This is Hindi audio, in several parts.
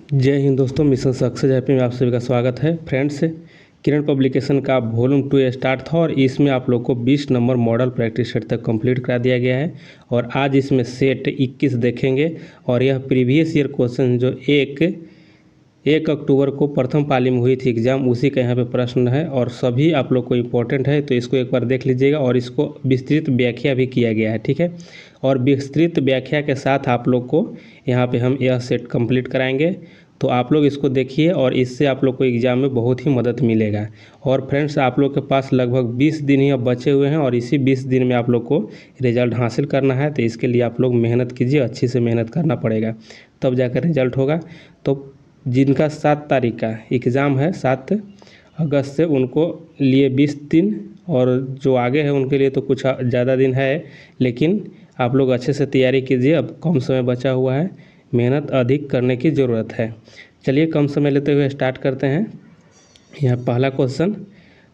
जय हिंद दोस्तों, मिशन सक्सेस हैप्पी में आप सभी का स्वागत है। फ्रेंड्स, किरण पब्लिकेशन का वॉल्यूम 2 स्टार्ट था और इसमें आप लोग को 20 नंबर मॉडल प्रैक्टिस सेट तक कंप्लीट करा दिया गया है और आज इसमें सेट 21 देखेंगे। और यह प्रीवियस ईयर क्वेश्चन जो 1 अक्टूबर को प्रथम पाली में हुई थी एग्ज़ाम, उसी का यहाँ पे प्रश्न है और सभी आप लोग को इम्पोर्टेंट है, तो इसको एक बार देख लीजिएगा। और इसको विस्तृत व्याख्या भी किया गया है, ठीक है। और विस्तृत व्याख्या के साथ आप लोग को यहाँ पे हम यह सेट कंप्लीट कराएंगे, तो आप लोग इसको देखिए और इससे आप लोग को एग्ज़ाम में बहुत ही मदद मिलेगा। और फ्रेंड्स, आप लोग के पास लगभग 20 दिन ही अब बचे हुए हैं और इसी 20 दिन में आप लोग को रिज़ल्ट हासिल करना है, तो इसके लिए आप लोग मेहनत कीजिए, अच्छी से मेहनत करना पड़ेगा, तब जाकर रिज़ल्ट होगा। तो जिनका 7 तारीख का एग्ज़ाम है, 7 अगस्त से, उनको लिए 20 दिन और जो आगे है उनके लिए तो कुछ ज़्यादा दिन है, लेकिन आप लोग अच्छे से तैयारी कीजिए। अब कम समय बचा हुआ है, मेहनत अधिक करने की ज़रूरत है। चलिए कम समय लेते हुए स्टार्ट करते हैं। यहाँ पहला क्वेश्चन।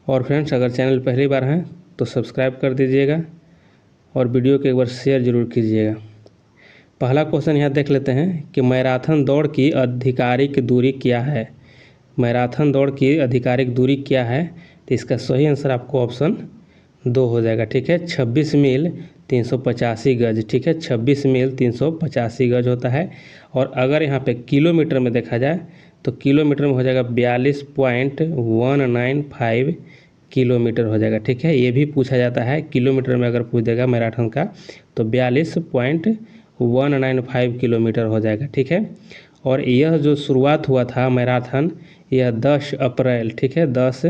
और फ्रेंड्स, अगर चैनल पहली बार हैं तो सब्सक्राइब कर दीजिएगा और वीडियो को एक बार शेयर ज़रूर कीजिएगा। पहला क्वेश्चन यहाँ देख लेते हैं कि मैराथन दौड़ की आधिकारिक दूरी क्या है। मैराथन दौड़ की आधिकारिक दूरी क्या है, तो इसका सही आंसर आपको ऑप्शन 2 हो जाएगा, ठीक है। 26 मील 385 गज, ठीक है। 26 मील 385 गज होता है। और अगर यहाँ पे किलोमीटर में देखा जाए तो किलोमीटर में हो जाएगा 42.195 किलोमीटर हो जाएगा, ठीक है। ये भी पूछा जाता है, किलोमीटर में अगर पूछ देगा मैराथन का तो 42.195 किलोमीटर हो जाएगा, ठीक है। और यह जो शुरुआत हुआ था मैराथन, यह 10 अप्रैल, ठीक है, 10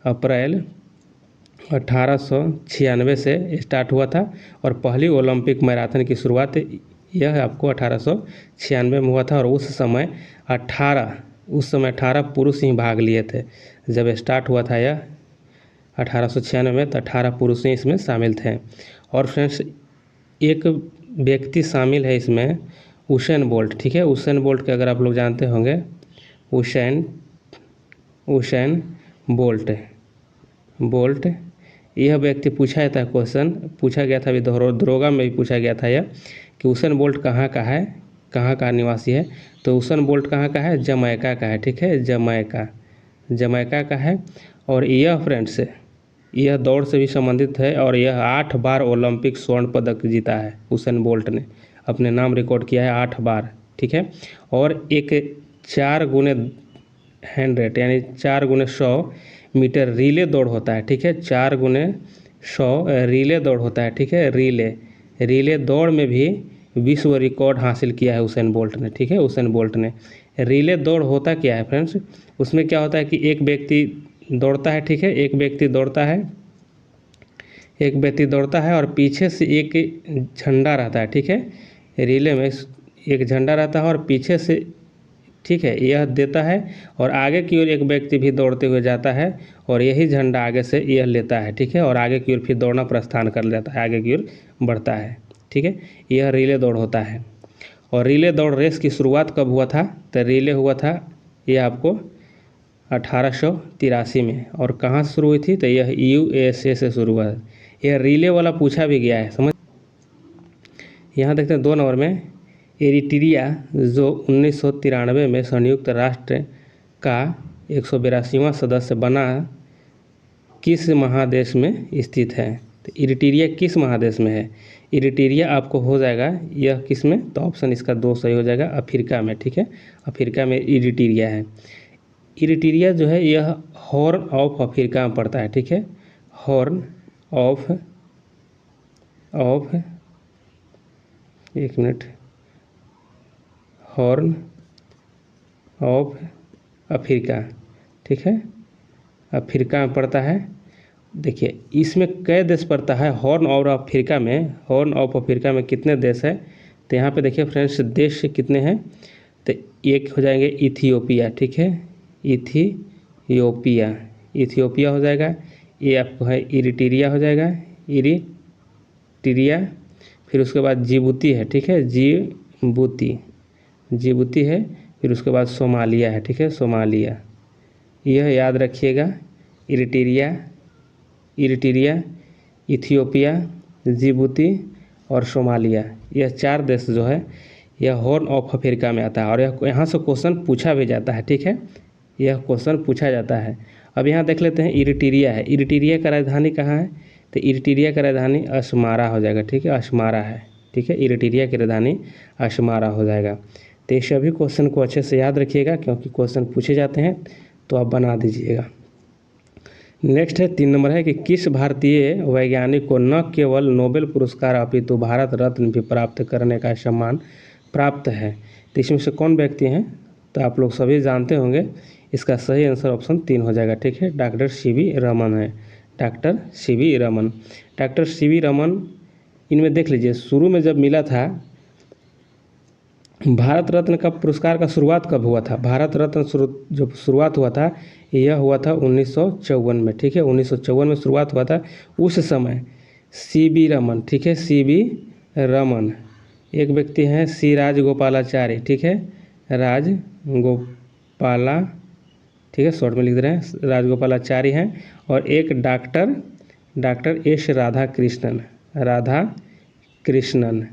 अप्रैल 1896 से स्टार्ट हुआ था। और पहली ओलंपिक मैराथन की शुरुआत यह आपको 1896 में हुआ था। और उस समय 18 पुरुष ही भाग लिए थे जब स्टार्ट हुआ था यह 1896 में, तो 18 पुरुष ही इसमें शामिल थे। और फ्रेंड्स, एक व्यक्ति शामिल है इसमें, उसेन बोल्ट, ठीक है। उसेन बोल्ट के अगर आप लोग जानते होंगे, उसेन बोल्ट यह व्यक्ति पूछा जाता है, क्वेश्चन पूछा गया था, अभी दरोगा में भी पूछा गया था यह, कि उसेन बोल्ट कहाँ का है, कहाँ का निवासी है। तो उसेन बोल्ट कहाँ का है, जमैका का है, ठीक है, जमैका का है। और यह फ्रेंड्स, यह दौड़ से भी संबंधित है और यह 8 बार ओलंपिक स्वर्ण पदक जीता है। उसेन बोल्ट ने अपने नाम रिकॉर्ड किया है 8 बार, ठीक है। और एक 4 गुने 100 यानी 4 गुने 100 मीटर रिले दौड़ होता है, ठीक है। 4 गुने 100 रिले दौड़ होता है, ठीक है। रिले दौड़ में भी विश्व रिकॉर्ड हासिल किया है उसेन बोल्ट ने, ठीक है। उसेन बोल्ट ने रिले दौड़ होता क्या है फ्रेंड्स, उसमें क्या होता है कि एक व्यक्ति दौड़ता है, ठीक है, एक व्यक्ति दौड़ता है और पीछे से एक झंडा रहता है, ठीक है। रिले में एक झंडा रहता है और पीछे से, ठीक है, यह देता है और आगे की ओर एक व्यक्ति भी दौड़ते हुए जाता है और यही झंडा आगे से यह लेता है, ठीक है। और आगे की ओर फिर दौड़ना प्रस्थान कर लेता है, आगे की ओर बढ़ता है, ठीक है। यह रिले दौड़ होता है। और रिले दौड़ रेस की शुरुआत कब हुआ था, तो रिले हुआ था यह आपको 1883 में। और कहाँ से शुरू हुई थी, तो यह USA से शुरू हुआ है। यह रिले वाला पूछा भी गया है, समझ। यहाँ देखते हैं 2 नंबर में, एरिट्रिया जो 1993 में संयुक्त राष्ट्र का 182वां सदस्य बना, किस महादेश में स्थित है। तो इरिट्रिया किस महादेश में है, इरिट्रिया आपको हो जाएगा यह किस में, तो ऑप्शन इसका 2 सही हो जाएगा, अफ्रीका में, ठीक है। अफ्रीका में इरिट्रिया है। इरिट्रिया जो है यह हॉर्न ऑफ अफ्रीका में पड़ता है, ठीक है। हॉर्न ऑफ एक मिनट, हॉर्न ऑफ अफ्रीका, ठीक है, अफ्रीका में पड़ता है। देखिए इसमें कई देश पड़ता है हॉर्न ऑफ अफ्रीका में। हॉर्न ऑफ अफ्रीका में कितने देश है, तो यहाँ पे देखिए फ्रेंड्स, देश कितने हैं, तो एक हो जाएंगे इथियोपिया, ठीक है, इथियोपिया हो जाएगा। ये आपको है इरिट्रिया हो जाएगा, इरिट्रिया। फिर उसके बाद जिबूती है, ठीक है, जिबूती है। फिर उसके बाद सोमालिया है, ठीक है, सोमालिया। यह याद रखिएगा, इरिट्रिया, इथियोपिया, जिबूती और सोमालिया, यह 4 देश जो है यह हॉर्न ऑफ अफ्रीका में आता है और यह यहाँ से क्वेश्चन पूछा भी जाता है, ठीक है, यह क्वेश्चन पूछा जाता है। अब यहाँ देख लेते हैं इरिट्रिया है, इरिट्रिया का राजधानी कहाँ है, तो इरिट्रिया का राजधानी अस्मारा हो जाएगा, ठीक है, अस्मारा है, ठीक है, इरिट्रिया की राजधानी अस्मारा हो जाएगा। तो ये सभी क्वेश्चन को अच्छे से याद रखिएगा क्योंकि क्वेश्चन पूछे जाते हैं तो आप बना दीजिएगा। नेक्स्ट है 3 नंबर है कि किस भारतीय वैज्ञानिक को न केवल नोबेल पुरस्कार अपितु भारत रत्न भी प्राप्त करने का सम्मान प्राप्त है। तो इसमें से कौन व्यक्ति हैं, तो आप लोग सभी जानते होंगे, इसका सही आंसर ऑप्शन 3 हो जाएगा, ठीक है, डॉक्टर सी.वी. रमन है, doctor C V. Raman. Doctor C V. Raman, इनमें देख लीजिए शुरू में जब मिला था भारत रत्न का पुरस्कार का शुरुआत कब हुआ था, भारत रत्न जो शुरुआत हुआ था यह हुआ था 1954 में, ठीक है, 1954 में शुरुआत हुआ था। उस समय सी.वी. रमन, ठीक है, सी.वी. रमन, एक व्यक्ति हैं सी राजगोपालाचारी, ठीक है, राजगोपाला, ठीक है, शॉर्ट में लिख दे रहे हैं, राजगोपालाचारी हैं, और एक डॉक्टर एस राधा कृष्णन,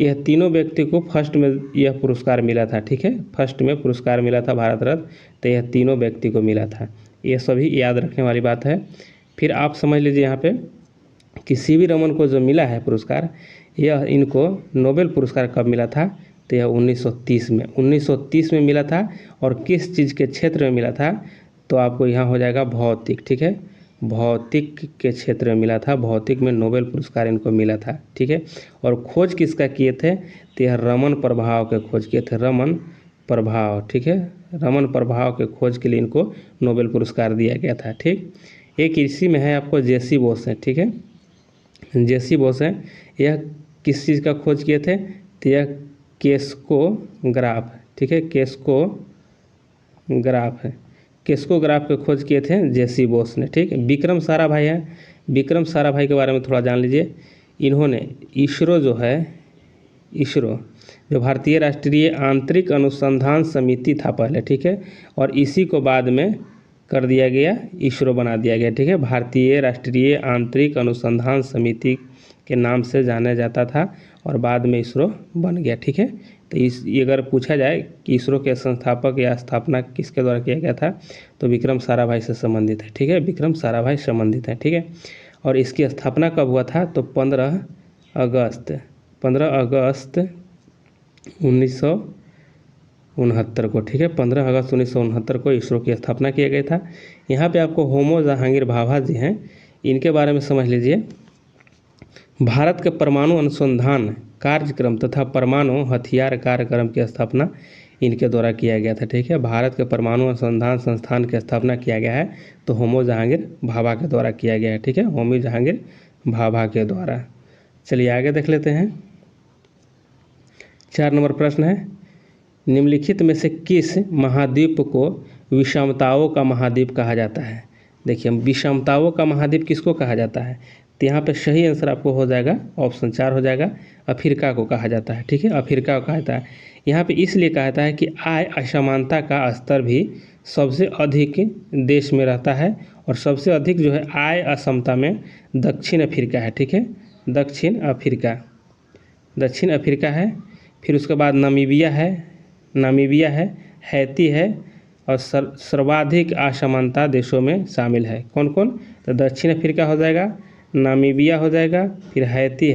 यह तीनों व्यक्ति को फर्स्ट में यह पुरस्कार मिला था, ठीक है, फर्स्ट में पुरस्कार मिला था भारत रत्न, तो यह तीनों व्यक्ति को मिला था, ये सभी याद रखने वाली बात है। फिर आप समझ लीजिए यहाँ पे कि सी.वी. रमन को जो मिला है पुरस्कार, यह इनको नोबेल पुरस्कार कब मिला था, तो यह 1930 में मिला था। और किस चीज़ के क्षेत्र में मिला था, तो आपको यहाँ हो जाएगा भौतिक, ठीक है, भौतिक के क्षेत्र में मिला था, भौतिक में नोबेल पुरस्कार इनको मिला था, ठीक है। और खोज किसका किए थे, तो यह रमन प्रभाव के खोज किए थे, रमन प्रभाव, ठीक है, रमन प्रभाव के खोज के लिए इनको नोबेल पुरस्कार दिया गया था, ठीक। एक इसी में है आपको जे.सी. बोस है, ठीक है, जे.सी. बोस है, यह किस चीज़ का खोज किए थे, तो यह केस्कोग्राफ, ठीक है, केस्कोग्राफ है, केस्कोग्राफ के खोज किए थे जे.सी. बोस ने, ठीक। विक्रम साराभाई है, विक्रम साराभाई के बारे में थोड़ा जान लीजिए। इन्होंने इसरो जो है, इसरो जो भारतीय राष्ट्रीय आंतरिक अनुसंधान समिति था पहले, ठीक है, और इसी को बाद में कर दिया गया, इसरो बना दिया गया, ठीक है, भारतीय राष्ट्रीय आंतरिक अनुसंधान समिति के नाम से जाना जाता था और बाद में इसरो बन गया, ठीक है। तो ये अगर पूछा जाए कि इसरो के संस्थापक या स्थापना किसके द्वारा किया गया था, तो विक्रम साराभाई से संबंधित है, ठीक है, विक्रम साराभाई संबंधित है, ठीक है। और इसकी स्थापना कब हुआ था, तो 15 अगस्त 1969 को, ठीक है, 15 अगस्त 1969 को इसरो की स्थापना किया गया था। यहाँ पे आपको होमो जहांगीर भाभा जी हैं, इनके बारे में समझ लीजिए। भारत के परमाणु अनुसंधान कार्यक्रम तथा परमाणु हथियार कार्यक्रम की स्थापना इनके द्वारा किया गया था, ठीक है, भारत के परमाणु अनुसंधान संस्थान की स्थापना किया गया है तो होमो जहांगीर भाभा के द्वारा किया गया है, ठीक है, होमी जहांगीर भाभा के द्वारा। चलिए आगे देख लेते हैं। 4 नंबर प्रश्न है, निम्नलिखित में से किस महाद्वीप को विषमताओं का महाद्वीप कहा जाता है। देखिए विषमताओं का महाद्वीप किसको कहा जाता है, तो यहाँ पे सही आंसर आपको हो जाएगा ऑप्शन 4 हो जाएगा, अफ्रीका को कहा जाता है, ठीक है, अफ्रीका को कहा जाता है। यहाँ पे इसलिए कहा जाता है कि आय असमानता का स्तर भी सबसे अधिक देश में रहता है और सबसे अधिक जो है आय असमता में दक्षिण अफ्रीका है, ठीक है, दक्षिण अफ्रीका है। फिर उसके बाद नामीबिया है, हैती है और सर्वाधिक असमानता देशों में शामिल है। कौन कौन, तो दक्षिण अफ्रीका हो जाएगा, नामीबिया हो जाएगा, फिर हैती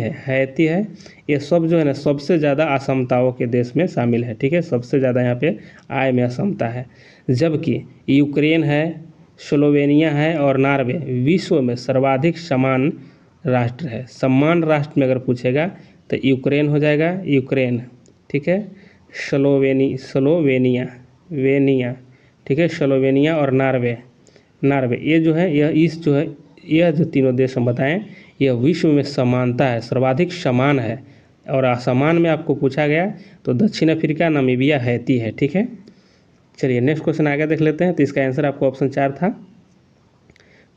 है, ये सब जो है ना सबसे ज़्यादा असमताओं के देश में शामिल है, ठीक है, सबसे ज़्यादा यहाँ पे आय में असमता है। जबकि यूक्रेन है, स्लोवेनिया है और नॉर्वे विश्व में सर्वाधिक समान राष्ट्र है। समान राष्ट्र में अगर पूछेगा तो यूक्रेन हो जाएगा, यूक्रेन, ठीक है, स्लोवेनिया, ठीक है, स्लोवेनिया और नॉर्वे, ये जो है यह जो तीनों देश हम बताएं यह विश्व में समानता है, सर्वाधिक समान है। और असमान में आपको पूछा गया तो दक्षिण अफ्रीका, नामीबिया, हैती है, ठीक है। चलिए नेक्स्ट क्वेश्चन आगे देख लेते हैं। तो इसका आंसर आपको ऑप्शन 4 था।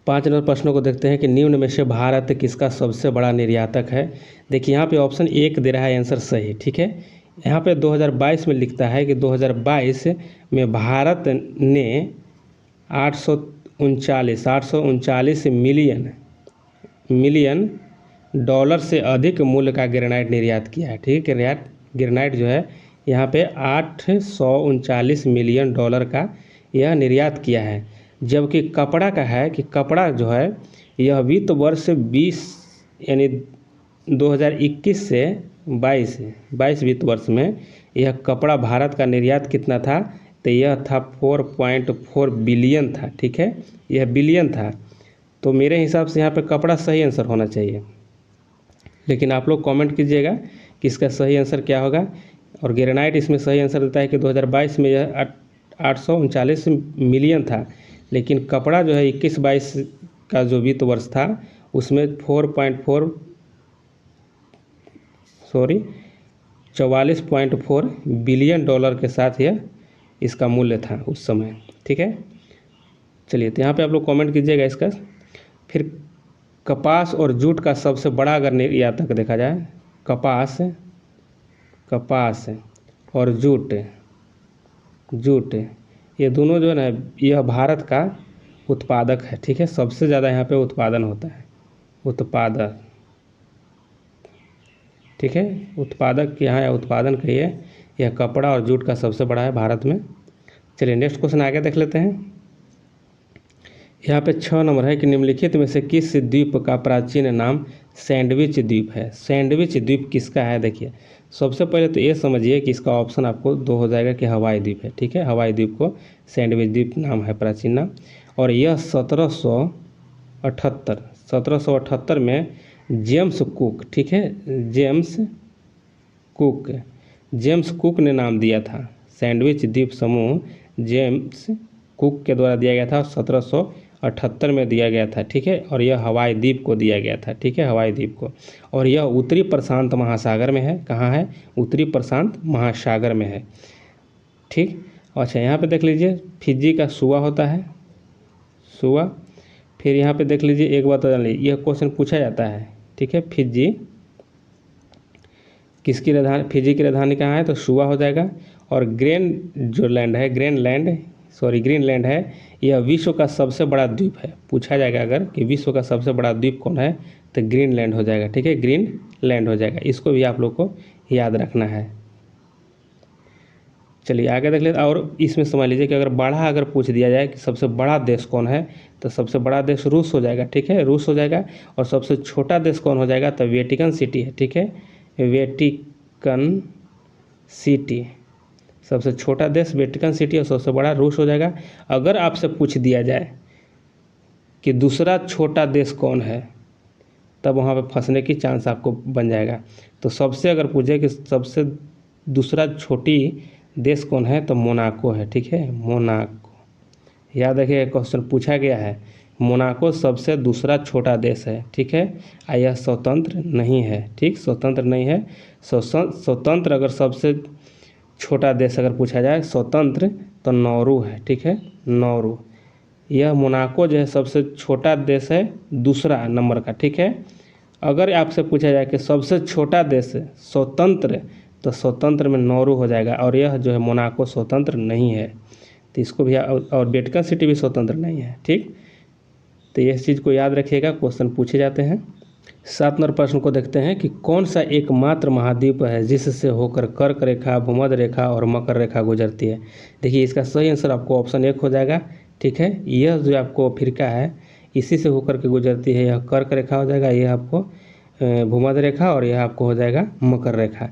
5 नंबर प्रश्नों को देखते हैं कि निम्न में से भारत किसका सबसे बड़ा निर्यातक है। देखिए यहाँ पे ऑप्शन 1 दे रहा है आंसर सही, ठीक है। यहाँ पे 2022 में लिखता है कि 2022 में भारत ने 839 मिलियन डॉलर से अधिक मूल्य का ग्रेनाइट निर्यात किया है, ठीक है। ग्रेनाइट जो है यहाँ पे 839 मिलियन डॉलर का यह निर्यात किया है। जबकि कपड़ा का है कि कपड़ा जो है यह वित्त वर्ष 20 यानी 2021 से 22 वित्त वर्ष में यह कपड़ा भारत का निर्यात कितना था, तो यह था 4.4 बिलियन था। ठीक है, यह बिलियन था। तो मेरे हिसाब से यहाँ पे कपड़ा सही आंसर होना चाहिए, लेकिन आप लोग कमेंट कीजिएगा कि इसका सही आंसर क्या होगा। और ग्रेनाइट इसमें सही आंसर देता है कि 2022 में यह 839 मिलियन था, लेकिन कपड़ा जो है 21-22 का जो वित्त वर्ष था उसमें 44.4 बिलियन डॉलर के साथ यह इसका मूल्य था उस समय। ठीक है, चलिए तो यहाँ पे आप लोग कमेंट कीजिएगा इसका। फिर कपास और जूट का सबसे बड़ा अगर निर्यातक देखा जाए, कपास और जूट ये दोनों जो है ना, यह भारत का उत्पादक है। ठीक है, सबसे ज़्यादा यहाँ पे उत्पादन होता है, उत्पादक। ठीक है, उत्पादक यहाँ या उत्पादन कहिए, यह कपड़ा और जूट का सबसे बड़ा है भारत में। चलिए नेक्स्ट क्वेश्चन आगे देख लेते हैं। यहाँ पे 6 नंबर है कि निम्नलिखित में से किस द्वीप का प्राचीन नाम सैंडविच द्वीप है। सैंडविच द्वीप किसका है? देखिए सबसे पहले तो ये समझिए कि इसका ऑप्शन आपको 2 हो जाएगा कि हवाई द्वीप है। ठीक है, हवाई द्वीप को सैंडविच द्वीप नाम है, प्राचीन नाम। और यह 1778 में जेम्स कुक, ठीक है, जेम्स कुक ने नाम दिया था। सैंडविच द्वीप समूह जेम्स कुक के द्वारा दिया गया था, 1778 में दिया गया था। ठीक है, और यह हवाई द्वीप को दिया गया था। ठीक है, हवाई द्वीप को। और यह उत्तरी प्रशांत महासागर में है। कहाँ है? उत्तरी प्रशांत महासागर में है। ठीक, अच्छा यहाँ पे देख लीजिए फिजी का सुआ होता है, सुआ। फिर यहाँ पे देख लीजिए एक बात जान लीजिए, यह क्वेश्चन पूछा जाता है। ठीक है, फिजी किसकी राजधानी, फिजी की राजधानी कहाँ है? तो सुआ हो जाएगा। और ग्रीनलैंड है, यह विश्व का सबसे बड़ा द्वीप है। पूछा जाएगा अगर कि विश्व का सबसे बड़ा द्वीप कौन है, तो ग्रीनलैंड हो जाएगा। ठीक है, ग्रीनलैंड हो जाएगा। इसको भी आप लोग को याद रखना है। चलिए आगे देख लेते। और इसमें समझ लीजिए कि अगर पूछ दिया जाए कि सबसे बड़ा देश कौन है, तो सबसे बड़ा देश रूस हो जाएगा। ठीक है, रूस हो जाएगा। और सबसे छोटा देश कौन हो जाएगा, तो वेटिकन सिटी है। ठीक है, वेटिकन सिटी, सबसे छोटा देश वेटिकन सिटी और सबसे बड़ा रूस हो जाएगा। अगर आपसे पूछ दिया जाए कि दूसरा छोटा देश कौन है, तब वहाँ पे फंसने की चांस आपको बन जाएगा। तो सबसे अगर पूछे कि सबसे दूसरा छोटी देश कौन है, तो मोनाको है। ठीक है, मोनाको, याद रखिए क्वेश्चन पूछा गया है। मोनाको सबसे दूसरा छोटा देश है। ठीक है, यह स्वतंत्र नहीं है। ठीक, स्वतंत्र नहीं है। स्वतंत्र अगर सबसे छोटा देश अगर पूछा जाए स्वतंत्र, तो नौरू है। ठीक है, नौरू। यह मोनाको जो है सबसे छोटा देश है, दूसरा नंबर का। ठीक है, अगर आपसे पूछा जाए कि सबसे छोटा देश स्वतंत्र, तो स्वतंत्र में नौरू हो जाएगा। और यह जो है मोनाको स्वतंत्र नहीं है, तो इसको भी। और वेटिकन सिटी भी स्वतंत्र नहीं है। ठीक, तो इस चीज़ को याद रखिएगा, क्वेश्चन पूछे जाते हैं। 7 नंबर प्रश्न को देखते हैं कि कौन सा एकमात्र महाद्वीप है जिससे होकर कर्क रेखा, भूमध्य रेखा और मकर रेखा गुजरती है। देखिए इसका सही आंसर आपको ऑप्शन 1 हो जाएगा। ठीक है, यह जो आपको अफ्रीका है इसी से होकर के गुजरती है। यह कर्क रेखा हो जाएगा, यह आपको भूमध्य रेखा, और यह आपको हो जाएगा मकर रेखा।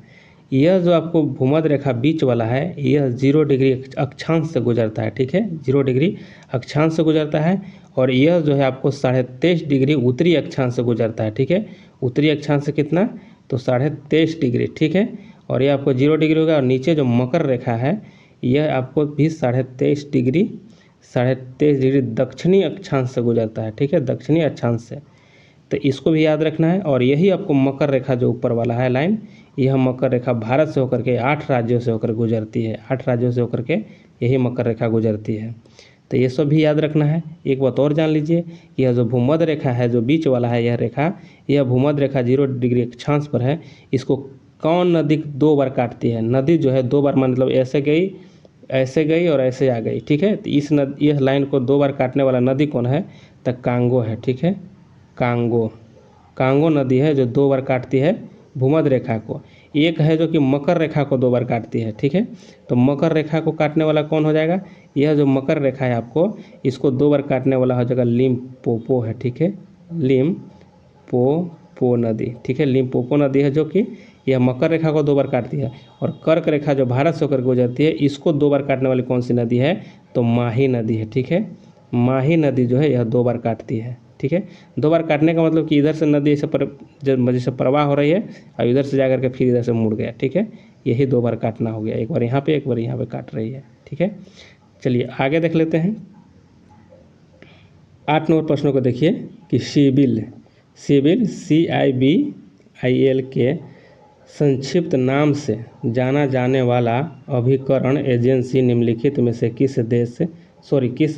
यह जो आपको भूमध्य रेखा बीच वाला है, यह 0 डिग्री अक्षांश से गुजरता है। ठीक है, 0 डिग्री अक्षांश से गुजरता है। और यह जो है आपको 23.5 डिग्री उत्तरी अक्षांश से गुजरता है। ठीक है, उत्तरी अक्षांश से कितना, तो 23.5 डिग्री। ठीक है, और यह आपको 0 डिग्री होगा। और नीचे जो मकर रेखा है, यह आपको भी 23.5 डिग्री दक्षिणी अक्षांश से गुजरता है। ठीक है, दक्षिणी अक्षांश से, तो इसको भी याद रखना है। और यही आपको मकर रेखा जो ऊपर वाला है लाइन, यह मकर रेखा भारत से होकर के 8 राज्यों से होकर गुजरती है। 8 राज्यों से होकर के यही मकर रेखा गुजरती है। तो ये सब भी याद रखना है। एक बात और जान लीजिए कि यह जो भूमध्य रेखा है, जो बीच वाला है यह रेखा, यह भूमध्य रेखा 0 डिग्री अक्षांश पर है। इसको कौन नदी 2 बार काटती है? नदी जो है 2 बार, मतलब ऐसे गई और ऐसे आ गई। ठीक है, तो इस लाइन को 2 बार काटने वाला नदी कौन है? तो कांगो है। ठीक है, कांगो नदी है जो 2 बार काटती है भूमध्य रेखा को। एक है जो कि मकर रेखा को 2 बार काटती है, ठीक है। तो मकर रेखा को काटने वाला कौन हो जाएगा, यह जो मकर रेखा है आपको इसको 2 बार काटने वाला हो जाएगा लिम्पोपो है, ठीक है, लिम्पोपो नदी, ठीक है। लिम्पोपो नदी है जो कि यह मकर रेखा को 2 बार काटती है। और कर्क रेखा जो भारत से होकर गुजरती है इसको 2 बार काटने वाली कौन सी नदी है, तो माही नदी है, ठीक है। माही नदी जो है यह 2 बार काटती है, ठीक है। 2 बार काटने का मतलब कि इधर से नदी जैसे प्रवाह हो रही है और इधर से जाकर के फिर इधर से मुड़ गया, ठीक है। यही 2 बार काटना हो गया, एक बार यहाँ पे एक बार यहाँ पे काट रही है, ठीक है। चलिए आगे देख लेते हैं। 8 नंबर प्रश्नों को देखिए कि सिबिल CIBIL के संक्षिप्त नाम से जाना जाने वाला अभिकरण एजेंसी निम्नलिखित में से किस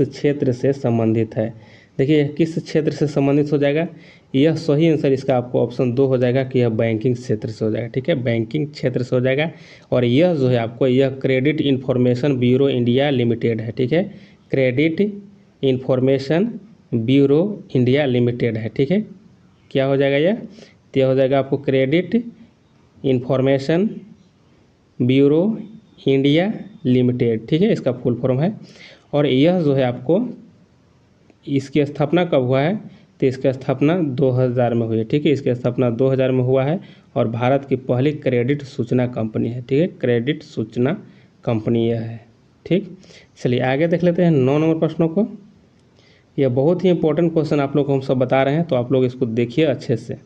क्षेत्र से संबंधित है। देखिए किस क्षेत्र से संबंधित हो जाएगा, यह सही आंसर इसका आपको ऑप्शन 2 हो जाएगा कि यह बैंकिंग क्षेत्र से हो जाएगा, ठीक है, बैंकिंग क्षेत्र से हो जाएगा। और यह जो है आपको यह credit information bureau India limited है, ठीक है, credit information bureau India limited है, ठीक है। क्या हो जाएगा यह हो जाएगा आपको credit information bureau India limited, ठीक है, इसका फुल फॉर्म है। और यह जो है आपको इसकी स्थापना कब हुआ है, तो इसकी स्थापना 2000 में हुई है, ठीक है, इसकी स्थापना 2000 में हुआ है। और भारत की पहली क्रेडिट सूचना कंपनी है, ठीक है, क्रेडिट सूचना कंपनी यह है, ठीक। चलिए आगे देख लेते हैं 9 नंबर प्रश्नों को। यह बहुत ही इंपॉर्टेंट क्वेश्चन आप लोग को हम सब बता रहे हैं, तो आप लोग इसको देखिए अच्छे से।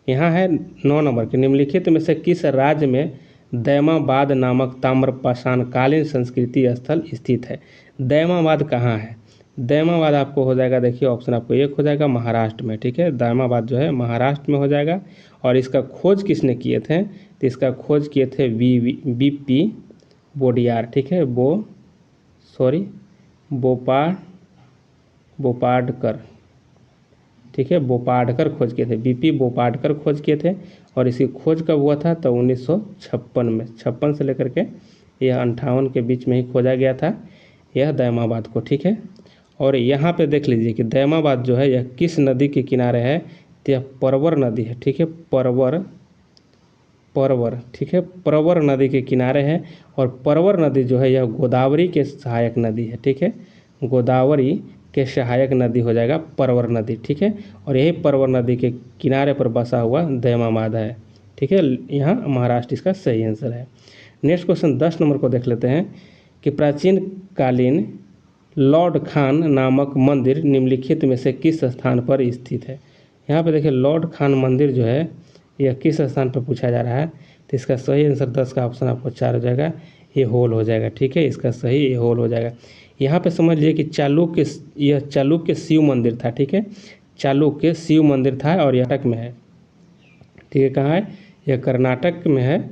यहाँ है 9 नंबर के निम्नलिखित में से किस राज्य में दैमाबाद नामक ताम्रपाषाणकालीन संस्कृति स्थल स्थित है। दैमाबाद कहाँ है, दैमाबाद आपको हो जाएगा, देखिए ऑप्शन आपको 1 हो जाएगा महाराष्ट्र में, ठीक है, दैमाबाद जो है महाराष्ट्र में हो जाएगा। और इसका खोज किसने किए थे, तो इसका खोज किए थे BP बोडियार, ठीक है, बोपाडकर, ठीक है, बोपाडकर खोज किए थे, BP बोपाडकर खोज किए थे। और इसकी खोज कब हुआ था, तो 1956 में, 56 से लेकर के यह 58 के बीच में ही खोजा गया था यह दैमाबाद को, ठीक है। और यहाँ पे देख लीजिए कि दैमाबाद जो है यह किस नदी के किनारे है, तो यह परवर नदी है, ठीक है, परवर, ठीक है, परवर नदी के किनारे है। और परवर नदी जो है यह गोदावरी के सहायक नदी है, ठीक है, गोदावरी के सहायक नदी हो जाएगा परवर नदी, ठीक है। और यही परवर नदी के किनारे पर बसा हुआ दैमाबाद है, ठीक है, यहाँ महाराष्ट्र इसका सही आंसर है। नेक्स्ट क्वेश्चन 10 नंबर को देख लेते हैं कि प्राचीन कालीन लॉर्ड खान नामक मंदिर निम्नलिखित में से किस स्थान पर स्थित है। यहाँ पे देखिए लॉर्ड खान मंदिर जो है यह किस स्थान पर पूछा जा रहा है, तो इसका सही आंसर 10 का ऑप्शन आपको 4 हो जाएगा, ये होल हो जाएगा, ठीक है, इसका सही ये होल हो जाएगा। यहाँ पे समझ लीजिए कि चालुक्य शिव मंदिर था, ठीक है, चालुक्य शिव मंदिर था और यह कर्नाटक में है, ठीक है, कहाँ है, यह कर्नाटक में है,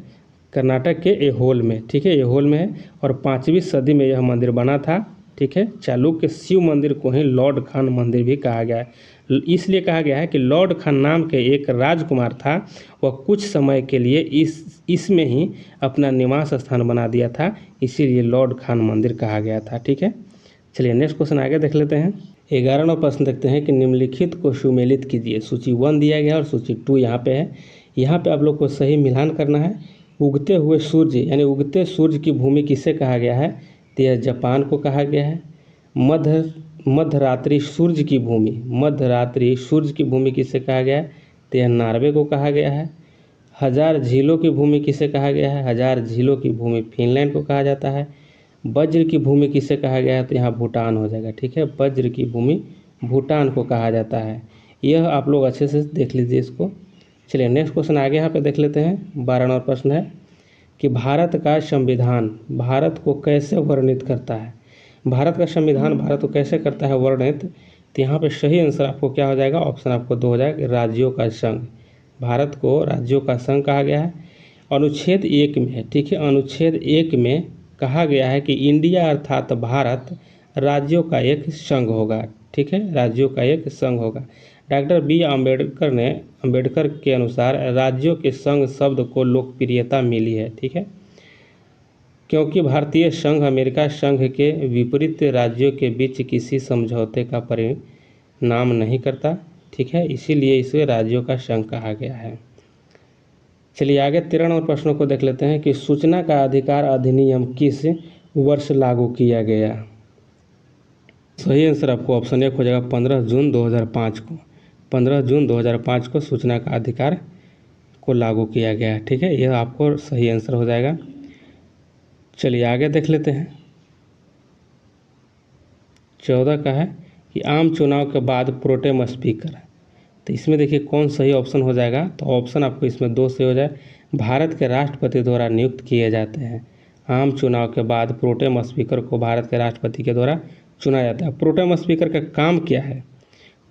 कर्नाटक के एहोल में, ठीक है, एहोल में है। और 5वीं सदी में यह मंदिर बना था, ठीक है। चालुक्य शिव मंदिर को ही लॉर्ड खान मंदिर भी कहा गया है, इसलिए कहा गया है कि लॉर्ड खान नाम के एक राजकुमार था, वह कुछ समय के लिए इसमें ही अपना निवास स्थान बना दिया था, इसीलिए लॉर्ड खान मंदिर कहा गया था, ठीक है। चलिए नेक्स्ट क्वेश्चन आगे देख लेते हैं। 11 नंबर प्रश्न देखते हैं कि निम्नलिखित को सुमेलित कीजिए। सूची 1 दिया गया और सूची 2 यहाँ पे है। यहाँ पे आप लोग को सही मिलान करना है। उगते हुए सूर्य यानी उगते सूर्य की भूमि किसे कहा गया है, तो यह जापान को कहा गया है। मध्यरात्रि सूर्य की भूमि किसे कहा गया है, तो यह नॉर्वे को कहा गया है। हजार झीलों की भूमि किसे कहा गया है, हजार झीलों की भूमि फिनलैंड को कहा जाता है। वज्र की भूमि किसे कहा गया है, तो यहाँ भूटान हो जाएगा, ठीक है, वज्र की भूमि भूटान को कहा जाता है। यह आप लोग अच्छे से देख लीजिए इसको। चलिए नेक्स्ट क्वेश्चन आगे यहाँ पे देख लेते हैं। 12 नंबर प्रश्न है कि भारत का संविधान भारत को कैसे वर्णित करता है। भारत का संविधान भारत को कैसे करता है वर्णित, तो यहाँ पे सही आंसर आपको क्या हो जाएगा, ऑप्शन आपको 2 हो जाएगा, राज्यों का संघ। भारत को राज्यों का संघ कहा गया है। अनुच्छेद 1 में है, ठीक है, अनुच्छेद 1 में कहा गया है कि इंडिया अर्थात भारत राज्यों का एक संघ होगा, ठीक है, राज्यों का एक संघ होगा। डॉक्टर बी अम्बेडकर के अनुसार राज्यों के संघ शब्द को लोकप्रियता मिली है, ठीक है, क्योंकि भारतीय संघ अमेरिका संघ के विपरीत राज्यों के बीच किसी समझौते का परिणाम नहीं करता, ठीक है, इसीलिए इसे राज्यों का संघ कहा गया है। चलिए आगे 13 नंबर प्रश्नों को देख लेते हैं कि सूचना का अधिकार अधिनियम किस वर्ष लागू किया गया। सही आंसर आपको ऑप्शन 1 हो जाएगा 15 जून 2005 को। 15 जून 2005 को सूचना का अधिकार को लागू किया गया है। ठीक है, यह आपको सही आंसर हो जाएगा। चलिए आगे देख लेते हैं। 14 का है कि आम चुनाव के बाद प्रोटेम स्पीकर, तो इसमें देखिए कौन सही ऑप्शन हो जाएगा। तो ऑप्शन आपको इसमें 2 सही हो जाए। भारत के राष्ट्रपति द्वारा नियुक्त किए जाते हैं। आम चुनाव के बाद प्रोटेम स्पीकर को भारत के राष्ट्रपति के द्वारा चुना जाता है। प्रोटेम स्पीकर का काम क्या है?